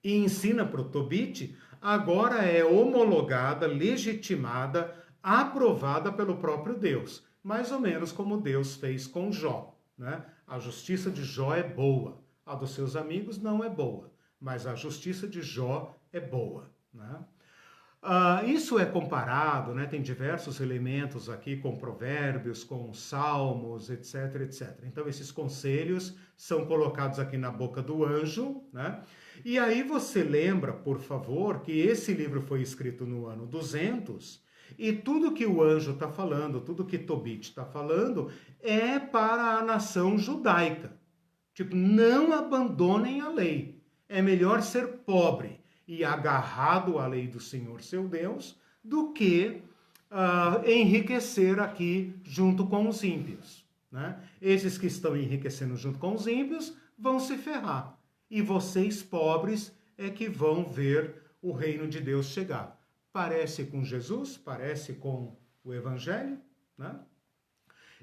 S1: e ensina para o Tobit, agora é homologada, legitimada, aprovada pelo próprio Deus. Mais ou menos como Deus fez com Jó. Né? A justiça de Jó é boa, a dos seus amigos não é boa, mas a justiça de Jó é boa. Né? Isso é comparado, né? Tem diversos elementos aqui com provérbios, com salmos, etc, etc. Então esses conselhos são colocados aqui na boca do anjo, né? E aí você lembra, por favor, que esse livro foi escrito no ano 200 e tudo que o anjo está falando, tudo que Tobit está falando é para a nação judaica. Tipo, não abandonem a lei. É melhor ser pobre e agarrado à lei do Senhor seu Deus, do que enriquecer aqui junto com os ímpios. Né? Esses que estão enriquecendo junto com os ímpios vão se ferrar. E vocês, pobres, é que vão ver o reino de Deus chegar. Parece com Jesus, parece com o Evangelho. Né?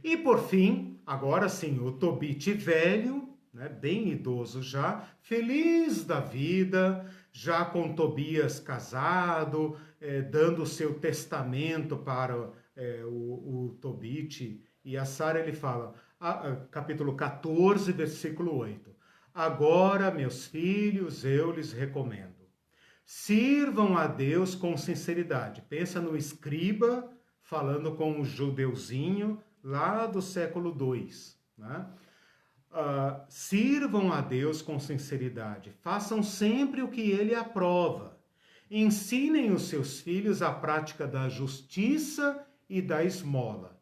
S1: E por fim, agora sim, o Tobit velho, né, bem idoso já, feliz da vida, já com Tobias casado, dando o seu testamento para o Tobit e a Sara, ele fala, capítulo 14, versículo 8, agora, meus filhos, eu lhes recomendo, sirvam a Deus com sinceridade. Pensa no escriba falando com o judeuzinho lá do século II, né? Sirvam a Deus com sinceridade, façam sempre o que ele aprova, ensinem os seus filhos a prática da justiça e da esmola,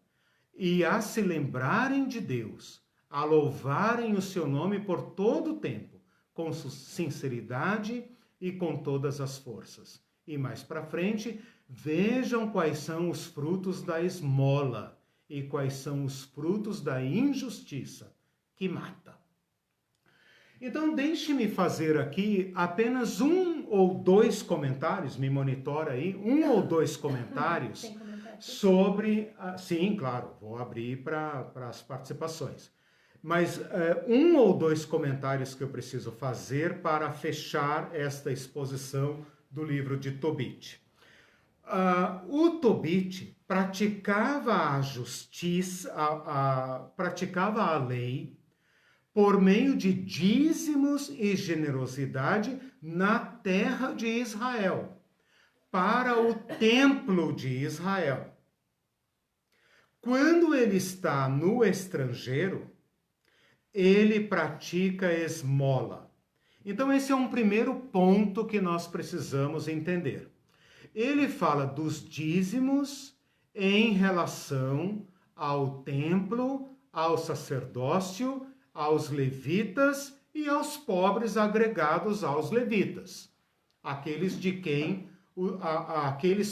S1: e a se lembrarem de Deus, a louvarem o seu nome por todo o tempo, com sinceridade e com todas as forças. E mais para frente, vejam quais são os frutos da esmola e quais são os frutos da injustiça, que mata. Então, deixe-me fazer aqui apenas um ou dois comentários, me monitora aí, um ou dois comentários sobre... Sim, claro, vou abrir para as participações. Mas um ou dois comentários que eu preciso fazer para fechar esta exposição do livro de Tobit. O Tobit praticava a justiça, praticava a lei por meio de dízimos e generosidade na terra de Israel, para o templo de Israel. Quando ele está no estrangeiro, ele pratica esmola. Então, esse é um primeiro ponto que nós precisamos entender. Ele fala dos dízimos em relação ao templo, ao sacerdócio, aos levitas e aos pobres agregados aos levitas, aqueles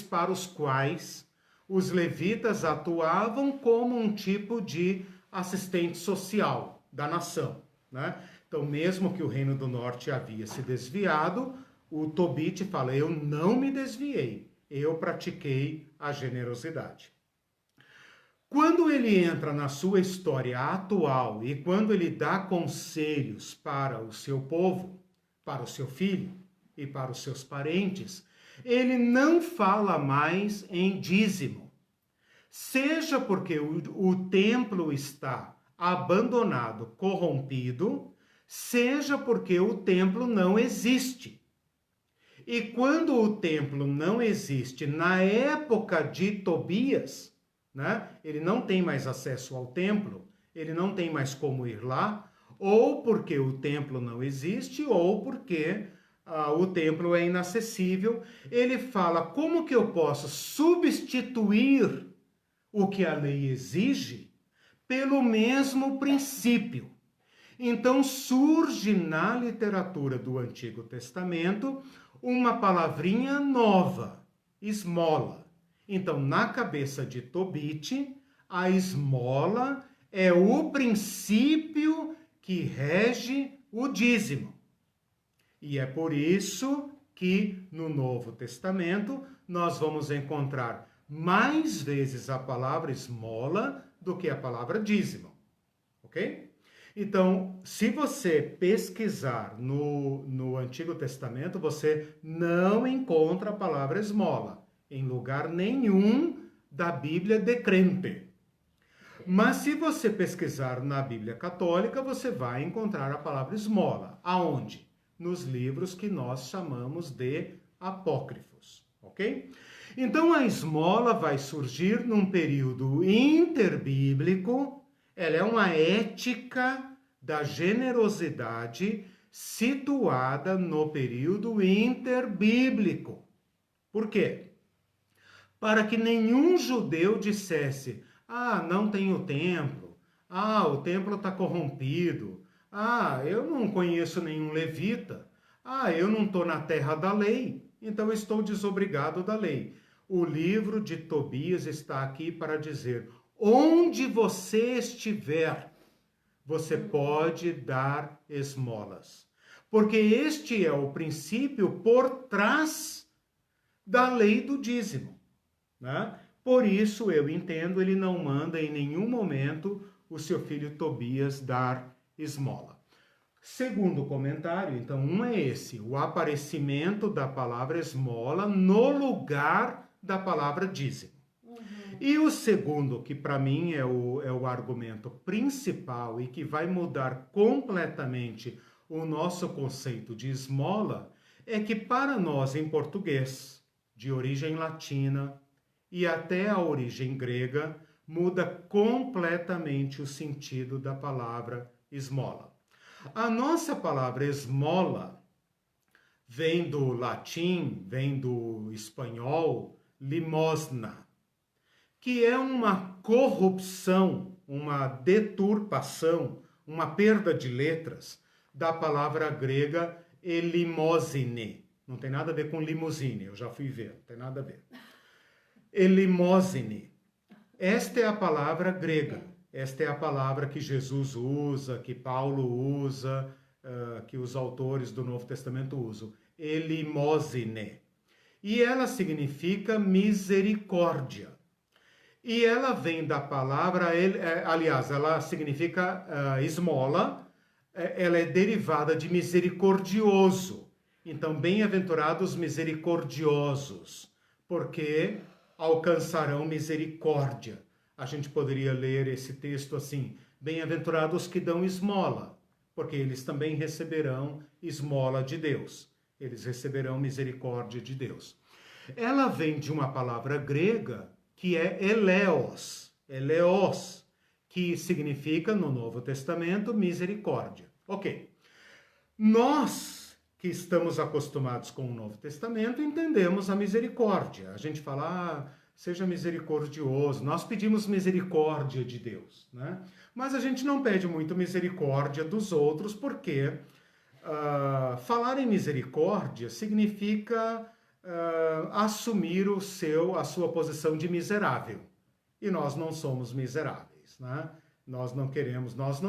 S1: para os quais os levitas atuavam como um tipo de assistente social da nação, né? Então, mesmo que o Reino do Norte havia se desviado, o Tobit fala, eu não me desviei, eu pratiquei a generosidade. Quando ele entra na sua história atual e quando ele dá conselhos para o seu povo, para o seu filho e para os seus parentes, ele não fala mais em dízimo. Seja porque o templo está abandonado, corrompido, seja porque o templo não existe. E quando o templo não existe, na época de Tobias, né, ele não tem mais acesso ao templo, ele não tem mais como ir lá, ou porque o templo não existe, ou porque o templo é inacessível. Ele fala, como que eu posso substituir o que a lei exige pelo mesmo princípio? Então surge na literatura do Antigo Testamento uma palavrinha nova, esmola. Então, na cabeça de Tobit, a esmola é o princípio que rege o dízimo. E é por isso que no Novo Testamento nós vamos encontrar mais vezes a palavra esmola do que a palavra dízimo. Ok? Então, se você pesquisar no Antigo Testamento, você não encontra a palavra esmola em lugar nenhum da Bíblia de crente. Mas se você pesquisar na Bíblia Católica, você vai encontrar a palavra esmola. Aonde? Nos livros que nós chamamos de apócrifos, ok? Então a esmola vai surgir num período interbíblico. Ela é uma ética da generosidade situada no período interbíblico. Por quê? Para que nenhum judeu dissesse, não tem o templo, o templo está corrompido, eu não conheço nenhum levita, eu não estou na terra da lei, então estou desobrigado da lei. O livro de Tobias está aqui para dizer, onde você estiver, você pode dar esmolas. Porque este é o princípio por trás da lei do dízimo, né? Por isso, eu entendo, ele não manda em nenhum momento o seu filho Tobias dar esmola. Segundo comentário, então, um é esse, o aparecimento da palavra esmola no lugar da palavra dízimo. E o segundo, que para mim é o argumento principal e que vai mudar completamente o nosso conceito de esmola, é que para nós em português, de origem latina e até a origem grega, muda completamente o sentido da palavra esmola. A nossa palavra esmola vem do latim, vem do espanhol, limosna, que é uma corrupção, uma deturpação, uma perda de letras da palavra grega elimosine. Não tem nada a ver com limusine, eu já fui ver, não tem nada a ver. Elimosine. Esta é a palavra grega, esta é a palavra que Jesus usa, que Paulo usa, que os autores do Novo Testamento usam. Elimosine. E ela significa misericórdia. E ela vem da palavra, aliás, ela significa esmola, ela é derivada de misericordioso. Então, bem-aventurados misericordiosos, porque alcançarão misericórdia. A gente poderia ler esse texto assim: bem-aventurados que dão esmola, porque eles também receberão esmola de Deus. Eles receberão misericórdia de Deus. Ela vem de uma palavra grega que é eleos, que significa, no Novo Testamento, misericórdia. Ok. Nós que estamos acostumados com o Novo Testamento entendemos a misericórdia. A gente fala, seja misericordioso. Nós pedimos misericórdia de Deus, né? Mas a gente não pede muito misericórdia dos outros, porque falar em misericórdia significa assumir a sua posição de miserável. E nós não somos miseráveis, né? Nós não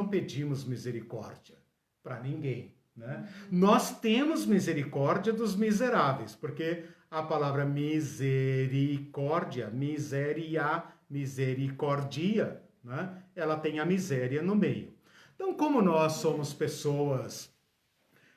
S1: pedimos misericórdia para ninguém, né? Nós temos misericórdia dos miseráveis, porque a palavra misericórdia, misericordia, né? Ela tem a miséria no meio. Então, como nós somos pessoas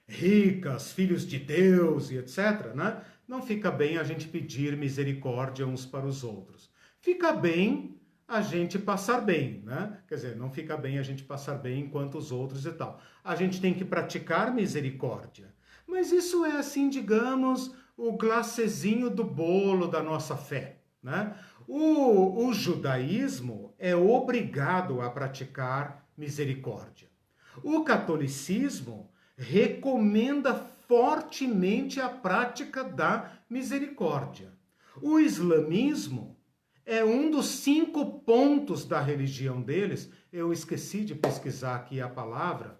S1: ricas, filhos de Deus e etc., né? Não fica bem a gente pedir misericórdia uns para os outros. Fica bem a gente passar bem, né? Quer dizer, não fica bem a gente passar bem enquanto os outros e tal. A gente tem que praticar misericórdia. Mas isso é assim, digamos, o glacezinho do bolo da nossa fé, né? O judaísmo é obrigado a praticar misericórdia. O catolicismo recomenda fortemente a prática da misericórdia. O islamismo é um dos 5 pontos da religião deles. Eu esqueci de pesquisar aqui a palavra,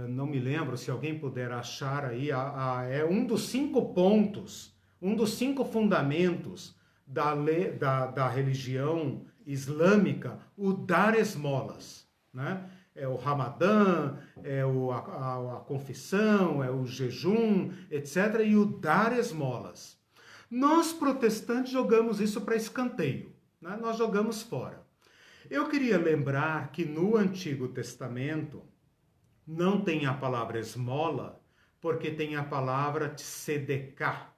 S1: não me lembro, se alguém puder achar aí, é um dos 5 pontos, um dos 5 fundamentos da religião islâmica, o dar esmolas, né? É o Ramadã, é a confissão, é o jejum, etc. E o dar esmolas. Nós, protestantes, jogamos isso para escanteio, né? Nós jogamos fora. Eu queria lembrar que no Antigo Testamento não tem a palavra esmola, porque tem a palavra tzedekah.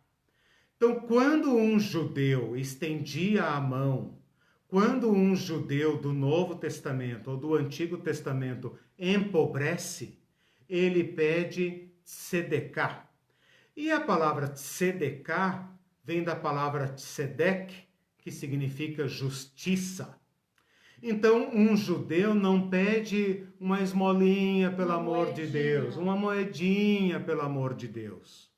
S1: Então, quando um judeu estendia a mão, quando um judeu do Novo Testamento ou do Antigo Testamento empobrece, ele pede tzedekah. E a palavra tzedekah vem da palavra tzedek, que significa justiça. Então, um judeu não pede uma esmolinha, pelo amor de Deus, uma moedinha, pelo amor de Deus.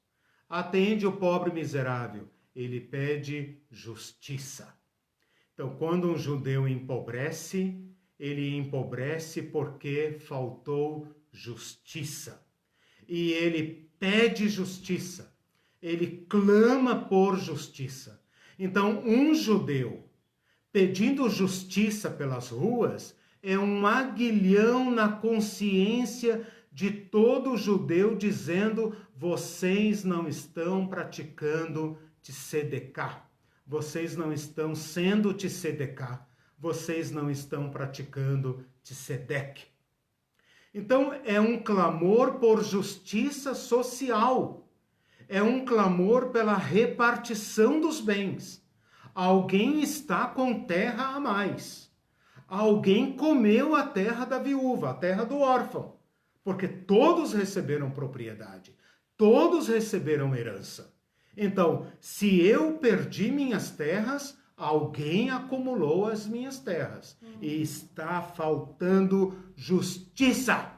S1: Atende o pobre miserável, ele pede justiça. Então, quando um judeu empobrece, ele empobrece porque faltou justiça. E ele pede justiça. Ele clama por justiça. Então, um judeu pedindo justiça pelas ruas é um aguilhão na consciência de todo judeu, dizendo: vocês não estão praticando tzedekah. Vocês não estão sendo tzedekah, vocês não estão praticando tzedek. Então, é um clamor por justiça social, é um clamor pela repartição dos bens. Alguém está com terra a mais, alguém comeu a terra da viúva, a terra do órfão, porque todos receberam propriedade, todos receberam herança. Então, se eu perdi minhas terras, alguém acumulou as minhas terras. E está faltando justiça.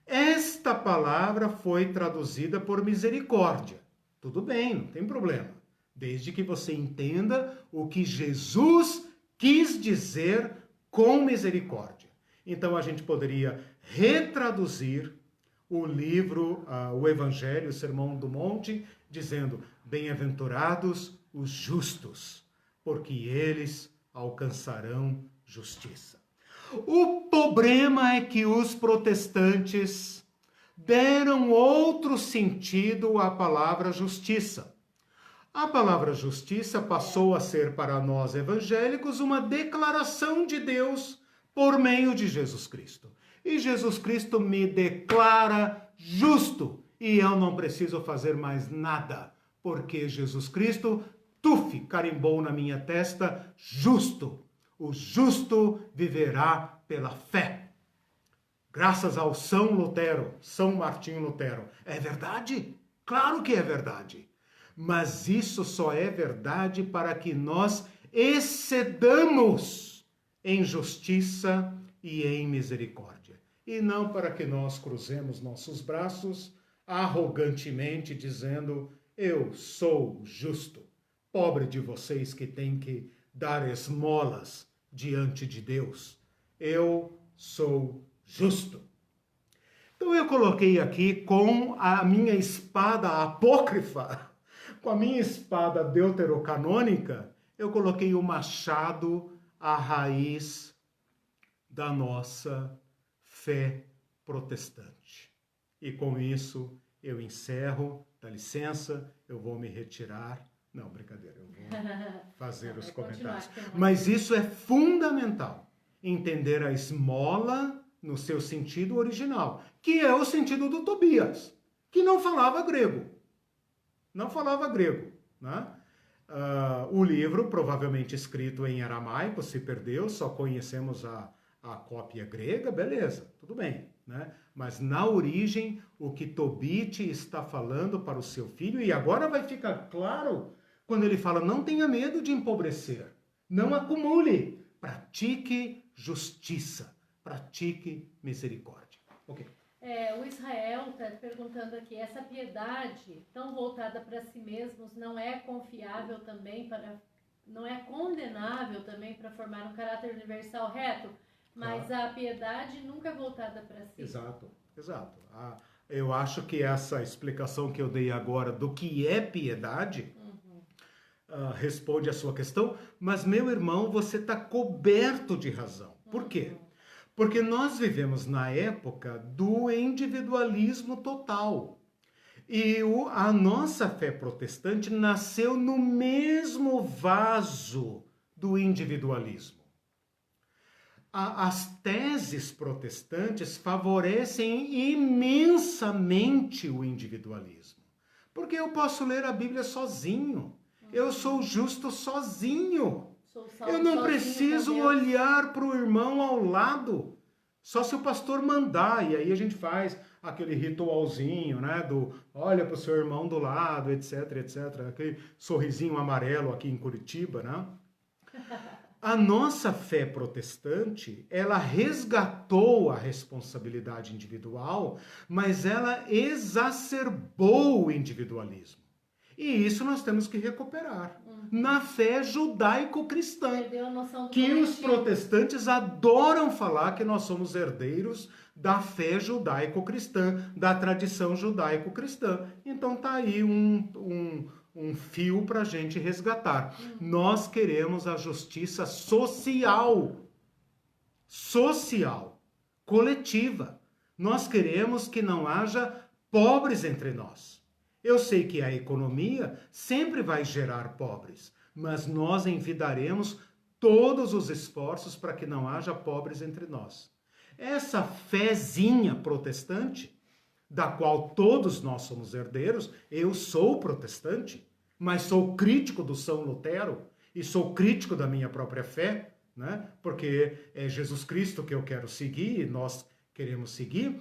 S1: Esta palavra foi traduzida por misericórdia. Tudo bem, não tem problema. Desde que você entenda o que Jesus quis dizer com misericórdia. Então, a gente poderia retraduzir o livro, o Evangelho, o Sermão do Monte, dizendo: bem-aventurados os justos, porque eles alcançarão justiça. O problema é que os protestantes deram outro sentido à palavra justiça. A palavra justiça passou a ser para nós evangélicos uma declaração de Deus por meio de Jesus Cristo. E Jesus Cristo me declara justo e eu não preciso fazer mais nada, porque Jesus Cristo tuf, carimbou na minha testa, justo. O justo viverá pela fé. Graças ao São Lutero, São Martinho Lutero. É verdade? Claro que é verdade. Mas isso só é verdade para que nós excedamos em justiça e em misericórdia. E não para que nós cruzemos nossos braços arrogantemente dizendo, eu sou justo. Pobre de vocês que têm que dar esmolas diante de Deus. Eu sou justo. Então eu coloquei aqui com a minha espada apócrifa, com a minha espada deuterocanônica, eu coloquei o machado à raiz da nossa fé protestante. E com isso eu encerro, dá licença, eu vou me retirar. Não, brincadeira, eu vou fazer os comentários. Mas isso é fundamental, entender a esmola no seu sentido original, que é o sentido do Tobias, que não falava grego. Não falava grego, né? O livro, provavelmente escrito em aramaico, se perdeu, só conhecemos a cópia grega, beleza, tudo bem, né? Mas na origem, o que Tobit está falando para o seu filho, e agora vai ficar claro quando ele fala, não tenha medo de empobrecer, não acumule, pratique justiça, pratique misericórdia. Ok.
S2: O Israel está perguntando aqui, essa piedade tão voltada para si mesmos não é confiável também não é condenável também para formar um caráter universal reto, mas a piedade nunca é voltada para si.
S1: Exato. Eu acho que essa explicação que eu dei agora do que é piedade responde a sua questão, mas meu irmão, você está coberto de razão. Por quê? Porque nós vivemos na época do individualismo total. E a nossa fé protestante nasceu no mesmo vaso do individualismo. As teses protestantes favorecem imensamente o individualismo. Porque eu posso ler a Bíblia sozinho. Eu sou justo sozinho. Eu não preciso olhar para o irmão ao lado, só se o pastor mandar, e aí a gente faz aquele ritualzinho, né, olha para o seu irmão do lado, etc, aquele sorrisinho amarelo aqui em Curitiba, né? A nossa fé protestante, ela resgatou a responsabilidade individual, mas ela exacerbou o individualismo. E isso nós temos que recuperar. Na fé judaico-cristã. Que os protestantes adoram falar que nós somos herdeiros da fé judaico-cristã, da tradição judaico-cristã. Então tá aí um fio para a gente resgatar. Nós queremos a justiça social, coletiva. Nós queremos que não haja pobres entre nós. Eu sei que a economia sempre vai gerar pobres, mas nós envidaremos todos os esforços para que não haja pobres entre nós. Essa fezinha protestante, da qual todos nós somos herdeiros, eu sou protestante, mas sou crítico do São Lutero e sou crítico da minha própria fé, né? Porque é Jesus Cristo que eu quero seguir e nós queremos seguir.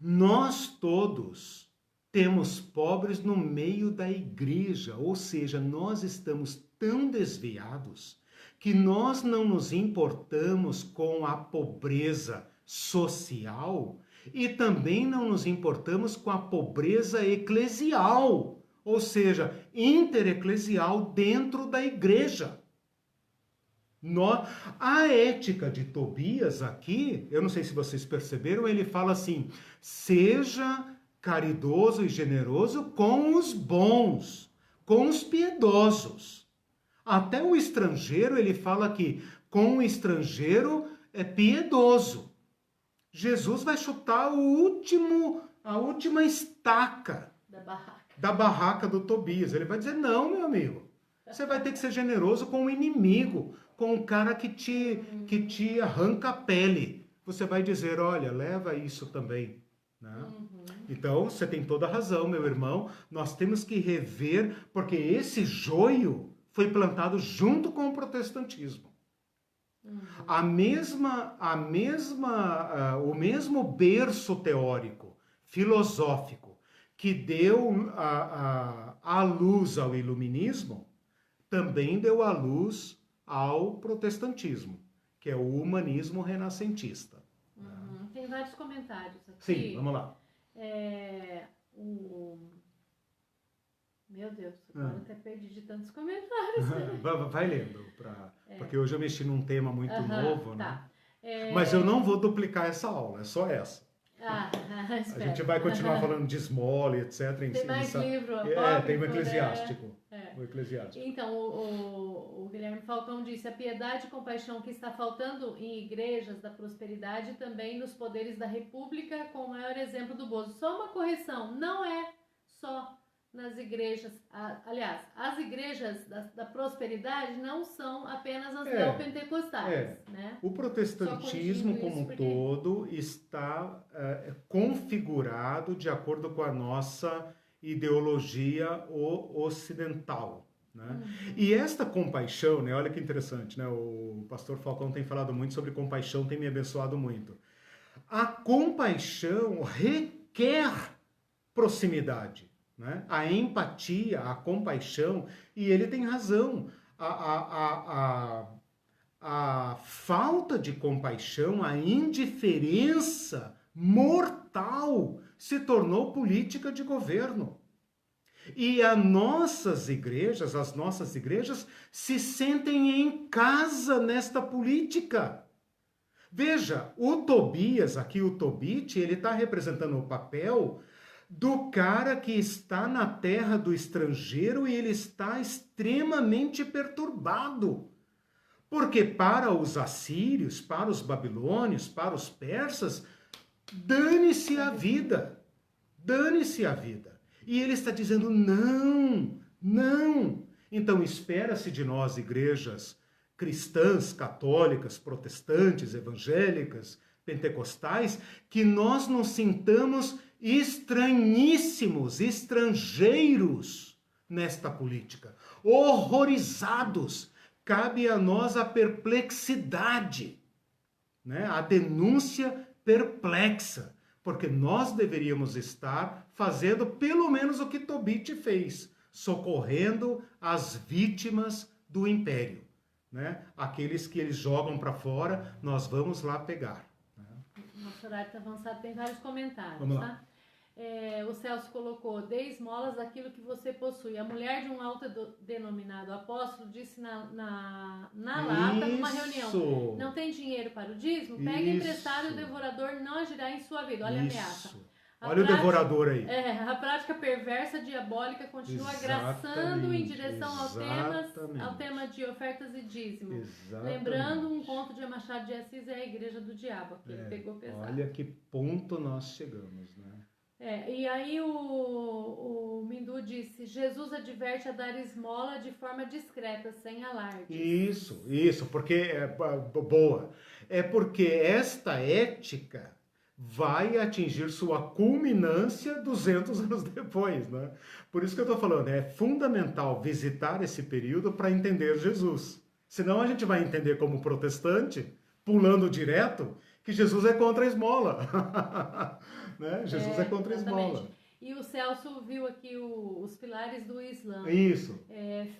S1: Nós todos temos pobres no meio da igreja, ou seja, nós estamos tão desviados que nós não nos importamos com a pobreza social e também não nos importamos com a pobreza eclesial, ou seja, intereclesial dentro da igreja. A ética de Tobias aqui, eu não sei se vocês perceberam, ele fala assim, seja caridoso e generoso com os bons, com os piedosos. Até o estrangeiro, ele fala que com o estrangeiro é piedoso. Jesus vai chutar a última estaca da barraca do Tobias. Ele vai dizer, não, meu amigo, você vai ter que ser generoso com o inimigo, com o cara que te arranca a pele. Você vai dizer, olha, leva isso também, né? Então, você tem toda a razão, meu irmão. Nós temos que rever, porque esse joio foi plantado junto com o protestantismo. O mesmo berço teórico, filosófico, que deu a luz ao iluminismo, também deu a luz ao protestantismo, que é o humanismo renascentista.
S2: Tem vários comentários aqui.
S1: Sim, vamos lá.
S2: Meu Deus, agora até perdi de tantos comentários.
S1: Vai lendo, porque hoje eu mexi num tema muito novo,
S2: tá.
S1: né? Mas eu não vou duplicar essa aula, é só essa.
S2: A
S1: gente vai continuar falando de esmola, etc.
S2: Tem mais livro.
S1: Tem o Eclesiástico. O Eclesiástico.
S2: Então, o Guilherme Falcão disse: a piedade e compaixão que está faltando em igrejas da prosperidade também nos poderes da república, com o maior exemplo do Bozo. Só uma correção, não é só nas igrejas, aliás, as igrejas da prosperidade não são apenas as neopentecostais, né?
S1: O protestantismo como um todo está configurado de acordo com a nossa ideologia ocidental, né? E esta compaixão, né? Olha que interessante, né? O pastor Falcão tem falado muito sobre compaixão, tem me abençoado muito. A compaixão requer proximidade, né? A empatia, a compaixão, e ele tem razão. A falta de compaixão, a indiferença mortal se tornou política de governo. E as nossas igrejas se sentem em casa nesta política. Veja, o Tobias, aqui o Tobit, ele está representando o papel do cara que está na terra do estrangeiro e ele está extremamente perturbado. Porque para os assírios, para os babilônios, para os persas, dane-se a vida. Dane-se a vida. E ele está dizendo, não, não. Então espera-se de nós, igrejas cristãs, católicas, protestantes, evangélicas, pentecostais, que nós nos sintamos estranhíssimos, estrangeiros nesta política, horrorizados. Cabe a nós a perplexidade, né? A denúncia perplexa, porque nós deveríamos estar fazendo pelo menos o que Tobit fez, socorrendo as vítimas do império, né? Aqueles que eles jogam para fora, nós vamos lá pegar.
S2: Nosso horário está avançado, tem vários comentários,
S1: vamos lá.
S2: Tá? O Celso colocou: dê esmolas daquilo que você possui. A mulher de um autodenominado apóstolo disse na lata, numa reunião: não tem dinheiro para o dízimo? Pegue emprestado e o devorador não agirá em sua vida. Olha a ameaça.
S1: Olha o devorador aí.
S2: A prática perversa, diabólica, continua graçando em direção ao tema de ofertas e dízimos. Lembrando um conto de Machado de Assis, é a igreja do diabo, que ele pegou pesado.
S1: Olha que ponto nós chegamos, né?
S2: E aí o Mindu disse: Jesus adverte a dar esmola de forma discreta, sem alarde.
S1: Isso, porque boa. É porque esta ética vai atingir sua culminância 200 anos depois, né? Por isso que eu estou falando, é fundamental visitar esse período para entender Jesus. Senão a gente vai entender como protestante, pulando direto, que Jesus é contra a esmola. Né? Jesus é contra a esmola.
S2: E o Celso viu aqui os pilares do Islã.
S1: Isso.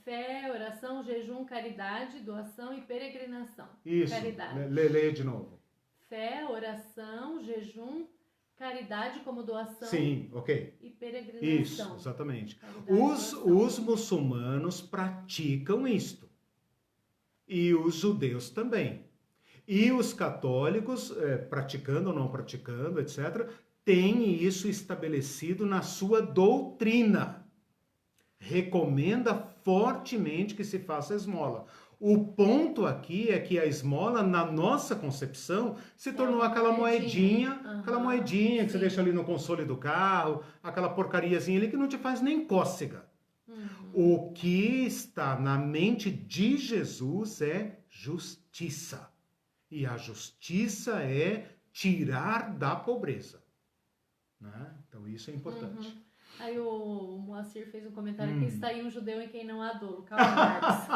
S2: Fé, oração, jejum, caridade, doação e peregrinação.
S1: Isso.
S2: Caridade.
S1: Lê de novo.
S2: Fé, oração, jejum, caridade como doação.
S1: Sim, ok.
S2: E peregrinação.
S1: Isso, exatamente. Os muçulmanos praticam isto. E os judeus também. E os católicos, praticando ou não praticando, etc., têm isso estabelecido na sua doutrina. Recomenda fortemente que se faça esmola. O ponto aqui é que a esmola, na nossa concepção, se tornou aquela moedinha que você deixa ali no console do carro, aquela porcariazinha ali que não te faz nem cócega. O que está na mente de Jesus é justiça. E a justiça é tirar da pobreza, né? Então isso é importante.
S2: Aí o Moacir fez um comentário que está aí um judeu em quem não há dolo, Karl Marx.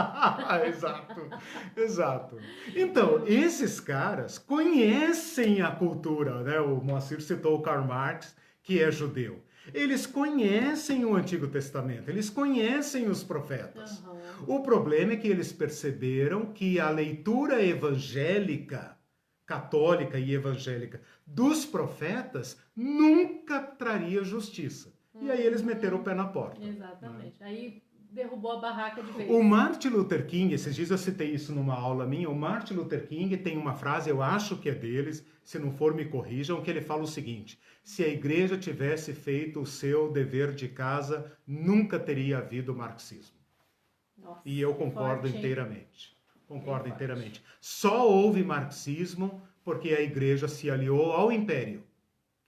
S1: Exato. Então, esses caras conhecem a cultura, né? O Moacir citou o Karl Marx, que é judeu. Eles conhecem o Antigo Testamento, eles conhecem os profetas. O problema é que eles perceberam que a leitura evangélica, católica e evangélica dos profetas nunca traria justiça. E aí eles meteram o pé na porta.
S2: Exatamente. Né? Aí derrubou a barraca de vez.
S1: O Martin Luther King, esses dias eu citei isso numa aula minha, o Martin Luther King tem uma frase, eu acho que é deles, se não for me corrijam, que ele fala o seguinte: se a igreja tivesse feito o seu dever de casa, nunca teria havido marxismo. Nossa, e eu concordo inteiramente. Concordo inteiramente. Só houve marxismo porque a igreja se aliou ao império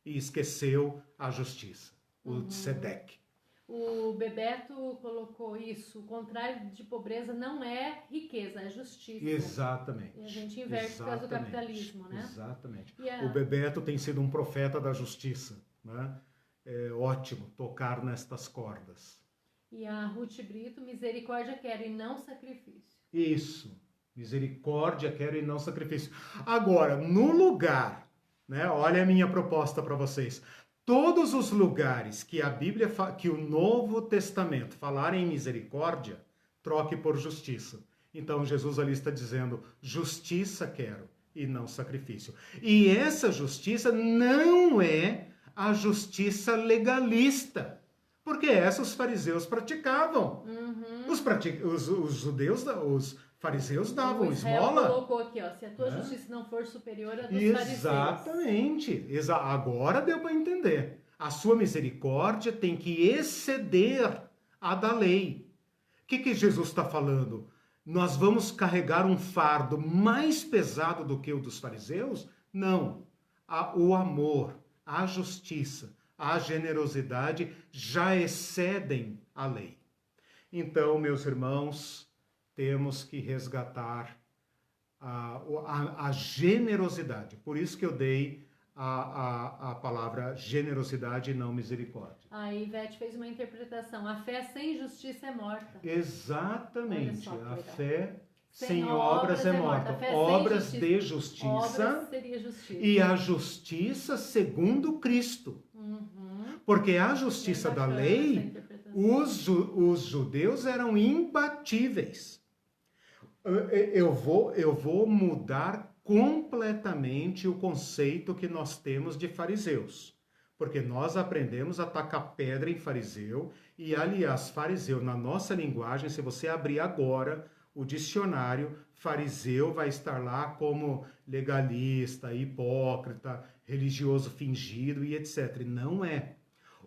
S1: e esqueceu a justiça. O Tzedek.
S2: O Bebeto colocou isso, o contrário de pobreza não é riqueza, é justiça.
S1: Exatamente.
S2: E a gente inverte por causa do capitalismo, né?
S1: Exatamente. O Bebeto tem sido um profeta da justiça, né? É ótimo tocar nestas cordas.
S2: E a Ruth Brito, misericórdia quero e não sacrifício.
S1: Isso, misericórdia quero e não sacrifício. Agora, no lugar, né? Olha a minha proposta para vocês. Todos os lugares que a Bíblia, que o Novo Testamento falar em misericórdia, troque por justiça. Então Jesus ali está dizendo, justiça quero e não sacrifício. E essa justiça não é a justiça legalista, porque essa os fariseus praticavam. Os judeus, os fariseus davam esmola.
S2: Colocou aqui, ó, se a tua justiça não for superior à dos
S1: Exatamente. Agora deu para entender. A sua misericórdia tem que exceder a da lei. O que Jesus está falando? Nós vamos carregar um fardo mais pesado do que o dos fariseus? Não. O amor, a justiça, a generosidade já excedem a lei. Então, meus irmãos, temos que resgatar a generosidade. Por isso que eu dei a palavra generosidade e não misericórdia.
S2: A Ivete fez uma interpretação. A fé sem justiça é morta.
S1: Exatamente. A fé sem obras é morta. Obras de justiça.
S2: Obras seria justiça.
S1: E a justiça segundo Cristo. Porque a justiça da lei, os judeus eram imbatíveis. Eu vou mudar completamente o conceito que nós temos de fariseus. Porque nós aprendemos a tacar pedra em fariseu. E, aliás, fariseu, na nossa linguagem, se você abrir agora o dicionário, fariseu vai estar lá como legalista, hipócrita, religioso fingido e etc. E não é.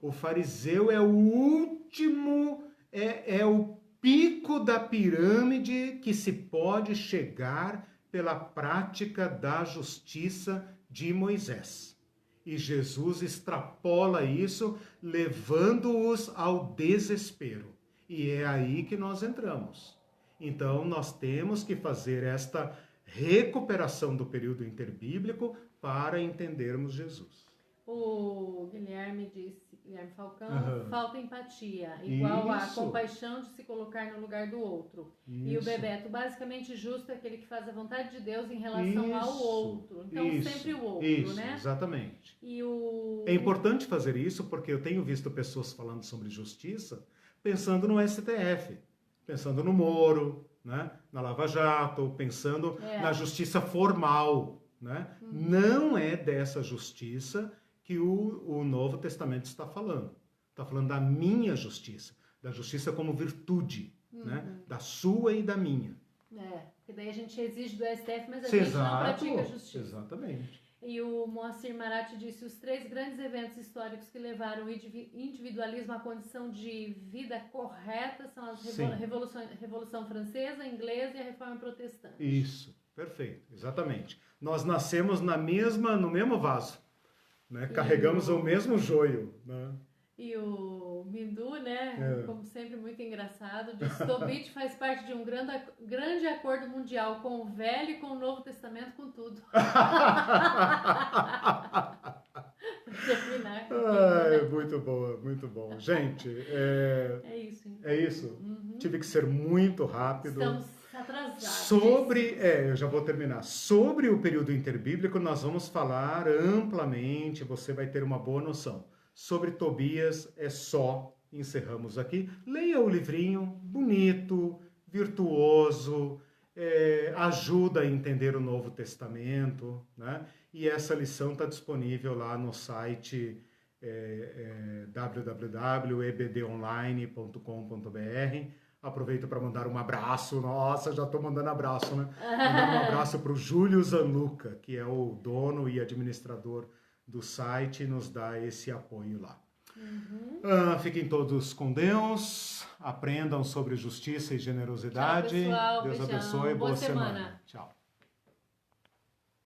S1: O fariseu é o último, é o pico da pirâmide que se pode chegar pela prática da justiça de Moisés. E Jesus extrapola isso, levando-os ao desespero. E é aí que nós entramos. Então, nós temos que fazer esta recuperação do período interbíblico para entendermos Jesus.
S2: O Guilherme Falcão, falta empatia, igual a compaixão de se colocar no lugar do outro. E o Bebeto, basicamente justo é aquele que faz a vontade de Deus em relação ao outro. Então, sempre o outro, né?
S1: Exatamente.
S2: E
S1: É importante fazer isso porque eu tenho visto pessoas falando sobre justiça pensando no STF, pensando no Moro, né? Na Lava Jato, pensando na justiça formal, né? Não é dessa justiça que o Novo Testamento está falando. Está falando da minha justiça, da justiça como virtude, né? Da sua e da minha.
S2: Porque daí a gente exige do STF, mas a gente não pratica justiça.
S1: Exatamente.
S2: E o Moacir Marati disse, os 3 grandes eventos históricos que levaram o individualismo à condição de vida correta são a Revolução Francesa, a Inglesa e a Reforma Protestante.
S1: Isso, perfeito, exatamente. Nós nascemos no mesmo vaso. Né? Carregamos o mesmo joio. Né?
S2: E o Mindu, né, como sempre, muito engraçado, diz: Tobit faz parte de um grande acordo mundial com o Velho e com o Novo Testamento, com tudo. terminar com
S1: Muito boa, muito bom. Gente,
S2: é isso. Então.
S1: É isso? Tive que ser muito rápido.
S2: Estamos atrasados.
S1: Eu já vou terminar. Sobre o período interbíblico, nós vamos falar amplamente, você vai ter uma boa noção. Sobre Tobias, encerramos aqui. Leia o livrinho, bonito, virtuoso, ajuda a entender o Novo Testamento, né? E essa lição está disponível lá no site www.ebdonline.com.br. Aproveito para mandar um abraço. Nossa, já estou mandando abraço, né? Mandar um abraço para o Júlio Zanuca, que é o dono e administrador do site, e nos dá esse apoio lá. Fiquem todos com Deus, aprendam sobre justiça e generosidade.
S2: Tchau, pessoal.
S1: Deus
S2: Beijão.
S1: abençoe, boa semana. Tchau.